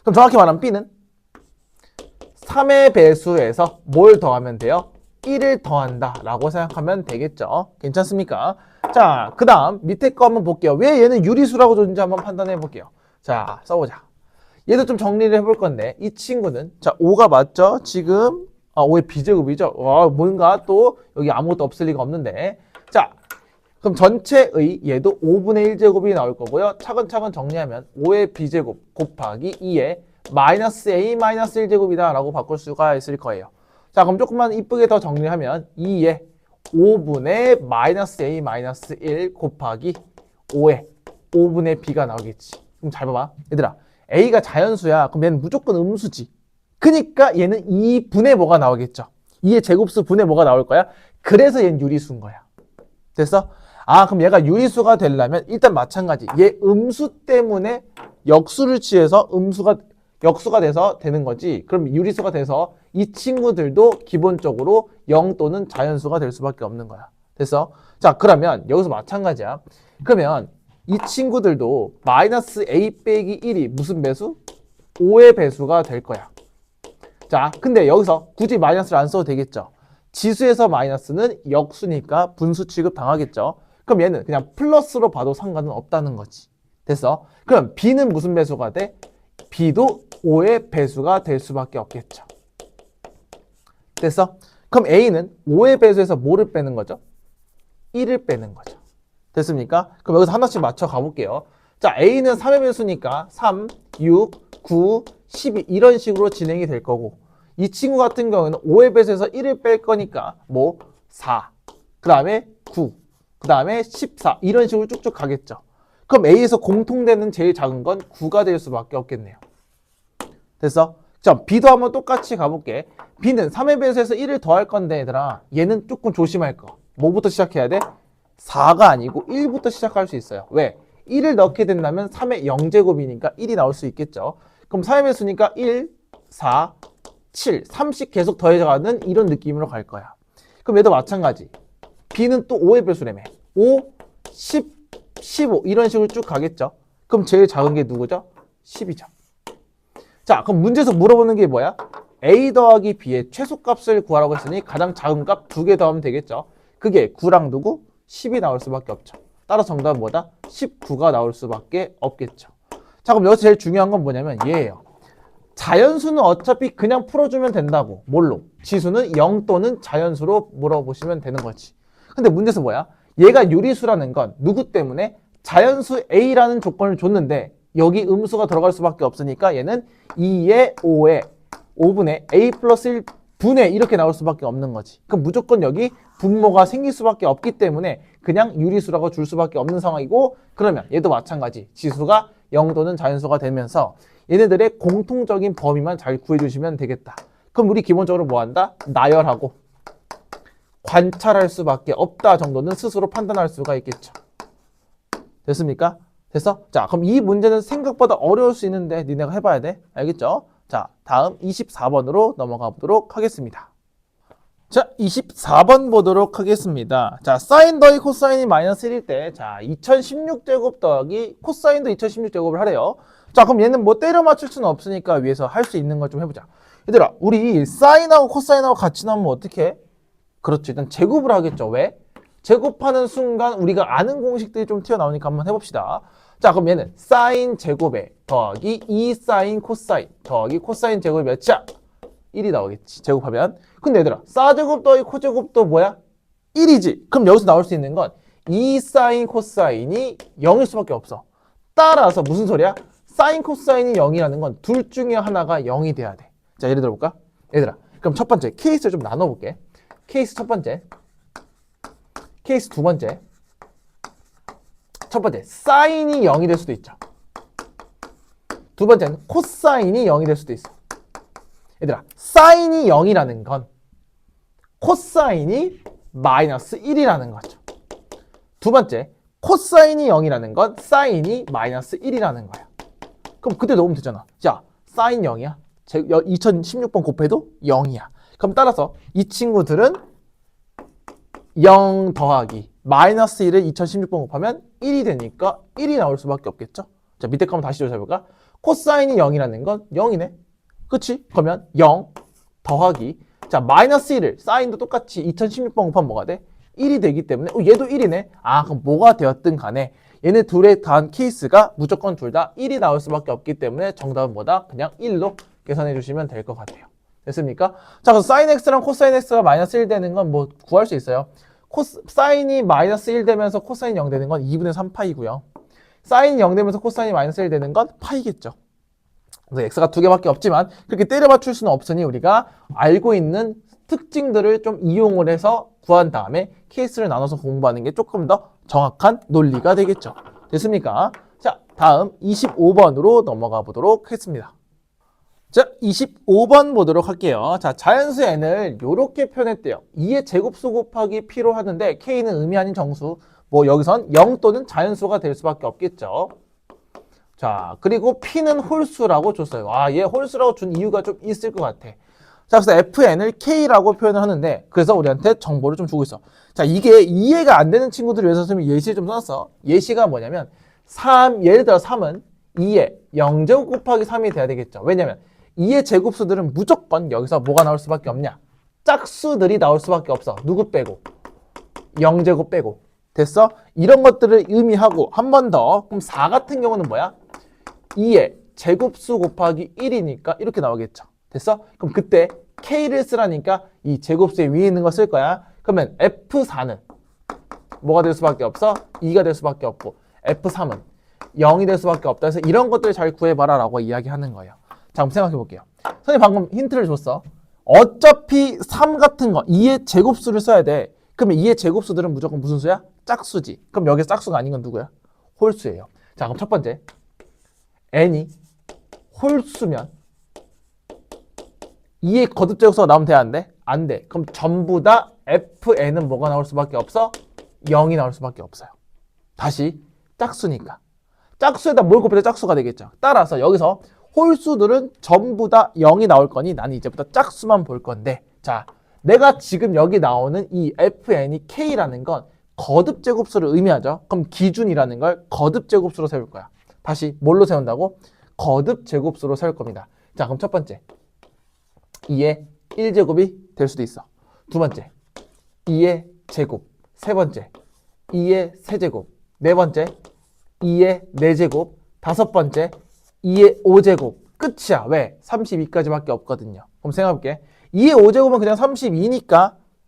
그럼 정확히 말하면 B는 3의 배수에서 뭘 더하면 돼요? 1을 더한다 라고 생각하면 되겠죠. 괜찮습니까? 자, 그 다음 밑에 거 한번 볼게요. 왜 얘는 유리수라고 줬는지 한번 판단해 볼게요. 자, 써보자. 얘도 좀 정리를 해볼 건데 이 친구는 자 5가 맞죠? 지금 5의 B제곱이죠. 와, 뭔가 또 여기 아무것도 없을 리가 없는데 자 그럼 전체의 얘도 5분의 1제곱이 나올 거고요. 차근차근 정리하면 5의 B제곱 곱하기 2의 마이너스 A 마이너스 1제곱이다 라고 바꿀 수가 있을 거예요. 자 그럼 조금만 이쁘게 더 정리하면 2의 5분의 마이너스 A 마이너스 1 곱하기 5의 5분의 B가 나오겠지. 그럼 잘 봐봐. 얘들아 A가 자연수야. 그럼 얘는 무조건 음수지. 그니까 얘는 2분의 뭐가 나오겠죠. 2의 제곱수 분의 뭐가 나올 거야. 그래서 얘는 유리수인 거야. 됐어? 그럼 얘가 유리수가 되려면 일단 마찬가지. 얘 음수 때문에 역수를 취해서 역수가 돼서 되는 거지. 그럼 유리수가 돼서 이 친구들도 기본적으로 0 또는 자연수가 될 수밖에 없는 거야. 됐어? 자, 그러면 여기서 마찬가지야. 그러면 이 친구들도 마이너스 A 빼기 1이 무슨 배수? 5의 배수가 될 거야. 자, 근데 여기서 굳이 마이너스를 안 써도 되겠죠. 지수에서 마이너스는 역수니까 분수 취급 당하겠죠. 그럼 얘는 그냥 플러스로 봐도 상관은 없다는 거지. 됐어? 그럼 B는 무슨 배수가 돼? B도 5의 배수가 될 수밖에 없겠죠. 됐어? 그럼 A는 5의 배수에서 뭐를 빼는 거죠? 1을 빼는 거죠. 됐습니까? 그럼 여기서 하나씩 맞춰 가볼게요. 자, A는 3의 배수니까 3, 6, 9, 12 이런 식으로 진행이 될 거고 이 친구 같은 경우는 5의 배수에서 1을 뺄 거니까 4, 그 다음에 9, 그 다음에 14 이런 식으로 쭉쭉 가겠죠. 그럼 A에서 공통되는 제일 작은 건 9가 될 수밖에 없겠네요. 됐어? 자, B도 한번 똑같이 가볼게. B는 3의 배수에서 1을 더할 건데 얘들아 얘는 조금 조심할 거. 뭐부터 시작해야 돼? 4가 아니고 1부터 시작할 수 있어요. 왜? 1을 넣게 된다면 3의 0제곱이니까 1이 나올 수 있겠죠. 그럼 3의 배수니까 1, 4, 7, 3씩 계속 더해가는 이런 느낌으로 갈 거야. 그럼 얘도 마찬가지. B는 또 5의 배수라며. 5, 10, 15 이런 식으로 쭉 가겠죠. 그럼 제일 작은 게 누구죠? 10이죠. 자, 그럼 문제에서 물어보는 게 뭐야? A 더하기 B의 최소값을 구하라고 했으니 가장 작은 값 2개 더하면 되겠죠. 그게 9랑 누구? 10이 나올 수밖에 없죠. 따라서 정답은 뭐다? 19가 나올 수밖에 없겠죠. 자, 그럼 여기서 제일 중요한 건 뭐냐면 얘예요. 자연수는 어차피 그냥 풀어주면 된다고. 뭘로? 지수는 0 또는 자연수로 물어보시면 되는 거지. 근데 문제에서 뭐야? 얘가 유리수라는 건 누구 때문에? 자연수 A라는 조건을 줬는데 여기 음수가 들어갈 수밖에 없으니까 얘는 2의 5의 5분의 A 플러스 1 분의 이렇게 나올 수밖에 없는 거지. 그럼 무조건 여기 분모가 생길 수밖에 없기 때문에 그냥 유리수라고 줄 수밖에 없는 상황이고 그러면 얘도 마찬가지. 지수가 0 또는 자연수가 되면서 얘네들의 공통적인 범위만 잘 구해주시면 되겠다. 그럼 우리 기본적으로 뭐 한다? 나열하고 관찰할 수밖에 없다 정도는 스스로 판단할 수가 있겠죠. 됐습니까? 됐어? 자, 그럼 이 문제는 생각보다 어려울 수 있는데 니네가 해봐야 돼. 알겠죠? 자, 다음 24번으로 넘어가 보도록 하겠습니다. 자, 24번 보도록 하겠습니다. 자, 사인 더하기 코사인이 마이너스 1일 때, 자, 2016제곱 더하기 코사인도 2016제곱을 하래요. 자, 그럼 얘는 뭐 때려 맞출 수는 없으니까 위에서 할 수 있는 걸 좀 해보자. 얘들아, 우리 사인하고 코사인하고 같이 나오면 어떻게 해? 그렇죠. 일단 제곱을 하겠죠. 왜? 제곱하는 순간 우리가 아는 공식들이 좀 튀어나오니까 한번 해봅시다. 자, 그럼 얘는 사인 제곱에 더하기 2 사인 코사인 더하기 코사인 제곱이 몇이야? 1이 나오겠지. 제곱하면. 근데 얘들아, 사제곱 더하기 코제곱도 뭐야? 1이지. 그럼 여기서 나올 수 있는 건 2 사인 코사인이 0일 수밖에 없어. 따라서 무슨 소리야? 사인 코사인이 0이라는 건 둘 중에 하나가 0이 돼야 돼. 자, 예를 들어볼까? 얘들아, 그럼 첫 번째 케이스를 좀 나눠볼게. 케이스 첫 번째, 케이스 두 번째. 첫 번째, 사인이 0이 될 수도 있죠. 두 번째는 코사인이 0이 될 수도 있어. 얘들아, 사인이 0이라는 건 코사인이 마이너스 1이라는 거죠. 두 번째, 코사인이 0이라는 건 사인이 마이너스 1이라는 거야. 그럼 그때 넣으면 되잖아. 자, 사인 0이야. 2016번 곱해도 0이야. 그럼 따라서 이 친구들은 0 더하기 마이너스 1을 2016번 곱하면 1이 되니까 1이 나올 수밖에 없겠죠. 자, 밑에 거 한번 다시 조사해볼까? 코사인이 0이라는 건 0이네. 그치? 그러면 0 더하기 자 마이너스 1을 사인도 똑같이 2016번 곱하면 뭐가 돼? 1이 되기 때문에 얘도 1이네. 아 그럼 뭐가 되었든 간에 얘네 둘의 단 케이스가 무조건 둘 다 1이 나올 수밖에 없기 때문에 정답은 뭐다? 그냥 1로 계산해 주시면 될 것 같아요. 됐습니까? 자 그래서 사인 x랑 코사인 x가 마이너스 1 되는 건 뭐 구할 수 있어요. 사인이 마이너스 1 되면서 코사인이 0 되는 건 2분의 3파이고요. 사인이 0 되면서 코사인이 마이너스 1 되는 건 파이겠죠. 그래서 x가 두 개밖에 없지만 그렇게 때려 맞출 수는 없으니 우리가 알고 있는 특징들을 좀 이용을 해서 구한 다음에 케이스를 나눠서 공부하는 게 조금 더 정확한 논리가 되겠죠. 됐습니까? 자, 다음 25번으로 넘어가 보도록 하겠습니다. 자, 25번 보도록 할게요. 자, 자연수 n을 이렇게 표현했대요. 2의 제곱수 곱하기 p로 하는데 k는 의미 아닌 정수. 뭐 여기선 0 또는 자연수가 될 수밖에 없겠죠. 자, 그리고 p는 홀수라고 줬어요. 아, 얘 홀수라고 준 이유가 좀 있을 것 같아. 자, 그래서 fn을 k라고 표현을 하는데 그래서 우리한테 정보를 좀 주고 있어. 자, 이게 이해가 안 되는 친구들을 위해서 선생님이 예시를 좀 써놨어. 예시가 뭐냐면 예를 들어 3은 2의 0제곱 곱하기 3이 돼야 되겠죠. 왜냐면 2의 제곱수들은 무조건 여기서 뭐가 나올 수밖에 없냐? 짝수들이 나올 수밖에 없어. 누구 빼고? 0제곱 빼고. 됐어? 이런 것들을 의미하고 한 번 더. 그럼 4 같은 경우는 뭐야? 2의 제곱수 곱하기 1이니까 이렇게 나오겠죠. 됐어? 그럼 그때 K를 쓰라니까 이 제곱수의 위에 있는 거 쓸 거야. 그러면 F4는 뭐가 될 수밖에 없어? 2가 될 수밖에 없고 F3은 0이 될 수밖에 없다. 그래서 이런 것들을 잘 구해봐라 라고 이야기하는 거예요. 자, 한번 생각해 볼게요. 선생님 방금 힌트를 줬어. 어차피 3 같은 거 2의 제곱수를 써야 돼. 그러면 2의 제곱수들은 무조건 무슨 수야? 짝수지. 그럼 여기서 짝수가 아닌 건 누구야? 홀수예요. 자, 그럼 첫 번째 n이 홀수면 2의 거듭제곱수가 나오면 돼? 안 돼? 안 돼. 그럼 전부 다 fn은 뭐가 나올 수밖에 없어? 0이 나올 수밖에 없어요. 다시 짝수니까. 짝수에다 뭘 곱해도 짝수가 되겠죠. 따라서 여기서 홀수들은 전부 다 0이 나올 거니 나는 이제부터 짝수만 볼 건데 자, 내가 지금 여기 나오는 이 fn이 k라는 건 거듭제곱수를 의미하죠. 그럼 기준이라는 걸 거듭제곱수로 세울 거야. 다시 뭘로 세운다고? 거듭제곱수로 세울 겁니다. 자, 그럼 첫 번째 2의 1제곱이 될 수도 있어. 두 번째 2의 제곱. 세 번째 2의 세제곱. 네 번째 2의 4제곱. 다섯 번째 2의 5제곱. 끝이야. 왜? 32까지밖에 없거든요. 그럼 생각해볼게. 2의 5제곱은 그냥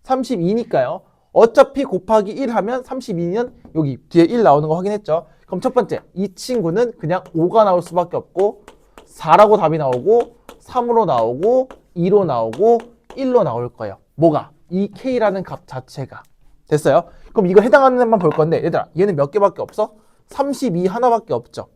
32니까요. 어차피 곱하기 1 하면 32는 여기 뒤에 1 나오는 거 확인했죠? 그럼 첫 번째, 이 친구는 그냥 5가 나올 수밖에 없고 4라고 답이 나오고 3으로 나오고 2로 나오고 1로 나올 거예요. 뭐가? 이 k라는 값 자체가. 됐어요? 그럼 이거 해당하는 애만 볼 건데 얘들아 얘는 몇 개밖에 없어? 32 하나밖에 없죠.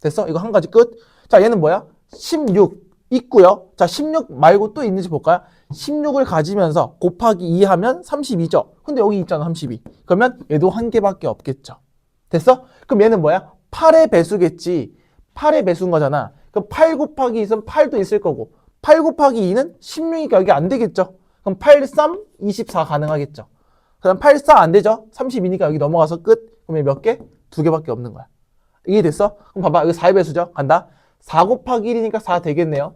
됐어? 이거 한 가지 끝. 자, 얘는 뭐야? 16 있고요. 자, 16 말고 또 있는지 볼까요? 16을 가지면서 곱하기 2 하면 32죠. 근데 여기 있잖아, 32. 그러면 얘도 한 개밖에 없겠죠. 됐어? 그럼 얘는 뭐야? 8의 배수겠지. 8의 배수인 거잖아. 그럼 8 곱하기 2는 8도 있을 거고 8 곱하기 2는 16이니까 여기 안 되겠죠. 그럼 8, 3, 24 가능하겠죠. 그럼 8, 4 안 되죠. 32니까 여기 넘어가서 끝. 그럼 얘 몇 개? 2개밖에 없는 거야. 이해됐어? 그럼 봐봐. 이거 4의 배수죠. 간다. 4 곱하기 1이니까 4 되겠네요.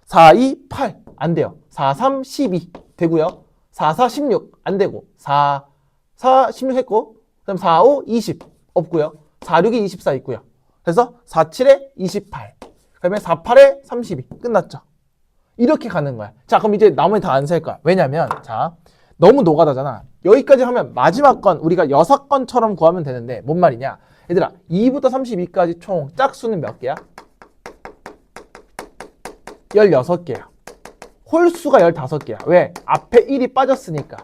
4, 2, 8. 안 돼요. 4, 3, 12. 되고요. 4, 4, 16. 안 되고. 4, 4, 16 했고. 그럼 4, 5, 20. 없고요. 4, 6에 24 있고요. 그래서 4, 7에 28. 그러면 4, 8에 32. 끝났죠. 이렇게 가는 거야. 자, 그럼 이제 나머지 다 안 셀 거야. 왜냐면, 자, 너무 노가다잖아. 여기까지 하면 마지막 건 우리가 6건처럼 구하면 되는데, 뭔 말이냐. 얘들아, 2부터 32까지 총 짝수는 몇 개야? 16개야. 홀수가 15개야. 왜? 앞에 1이 빠졌으니까.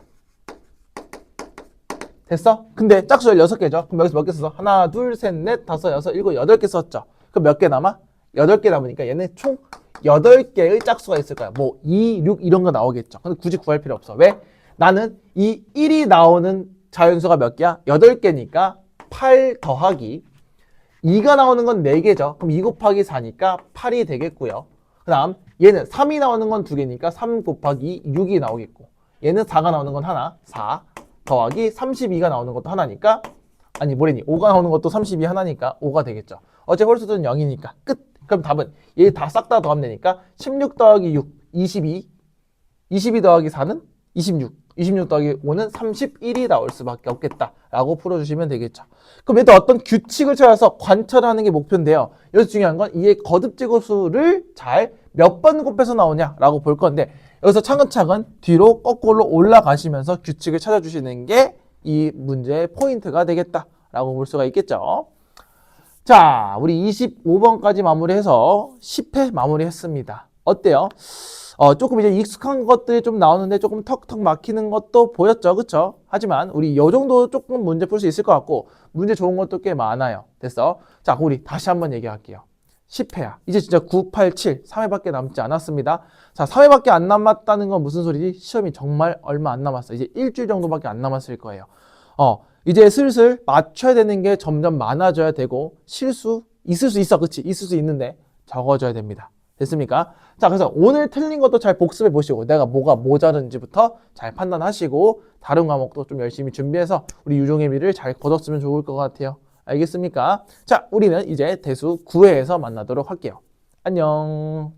됐어? 근데 짝수 16개죠? 그럼 여기서 몇 개 썼어? 하나, 둘, 셋, 넷, 다섯, 여섯, 일곱, 8개 썼죠? 그럼 몇 개 남아? 8개 남으니까 얘는 총 8개의 짝수가 있을 거야. 뭐 2, 6 이런 거 나오겠죠. 근데 굳이 구할 필요 없어. 왜? 나는 이 1이 나오는 자연수가 몇 개야? 8개니까 8 더하기 2가 나오는 건 4개죠. 그럼 2 곱하기 4니까 8이 되겠고요. 그 다음 얘는 3이 나오는 건 2개니까 3 곱하기 6이 나오겠고 얘는 4가 나오는 건 하나, 4. 더하기 32가 나오는 것도 하나니까, 아니 뭐래니, 5가 나오는 것도 32 하나니까 5가 되겠죠. 어째 홀수는 0이니까 끝. 그럼 답은 얘 다 싹 다 더하면 되니까 16 더하기 6, 22, 22 더하기 4는 26, 26 더하기 5는 31이 나올 수밖에 없겠다라고 풀어주시면 되겠죠. 그럼 얘도 어떤 규칙을 찾아서 관찰하는 게 목표인데요. 여기서 중요한 건 이의 거듭제곱수를 잘 몇 번 곱해서 나오냐라고 볼 건데, 여기서 차근차근 뒤로 거꾸로 올라가시면서 규칙을 찾아주시는 게 이 문제의 포인트가 되겠다라고 볼 수가 있겠죠. 자, 우리 25번까지 마무리해서 10회 마무리했습니다. 어때요? 조금 이제 익숙한 것들이 좀 나오는데 조금 턱턱 막히는 것도 보였죠, 그쵸? 하지만 우리 요 정도 조금 문제 풀 수 있을 것 같고, 문제 좋은 것도 꽤 많아요. 됐어? 자, 우리 다시 한번 얘기할게요. 10회야. 이제 진짜 9, 8, 7, 3회밖에 남지 않았습니다. 자, 3회밖에 안 남았다는 건 무슨 소리지? 시험이 정말 얼마 안 남았어. 이제 일주일 정도밖에 안 남았을 거예요. 이제 슬슬 맞춰야 되는 게 점점 많아져야 되고, 실수 있을 수 있어. 그치? 있을 수 있는데 적어줘야 됩니다. 됐습니까? 자, 그래서 오늘 틀린 것도 잘 복습해 보시고, 내가 뭐가 모자른지부터 잘 판단하시고, 다른 과목도 좀 열심히 준비해서 우리 유종의 미를 잘 거뒀으면 좋을 것 같아요. 알겠습니까? 자, 우리는 이제 대수 9회에서 만나도록 할게요. 안녕.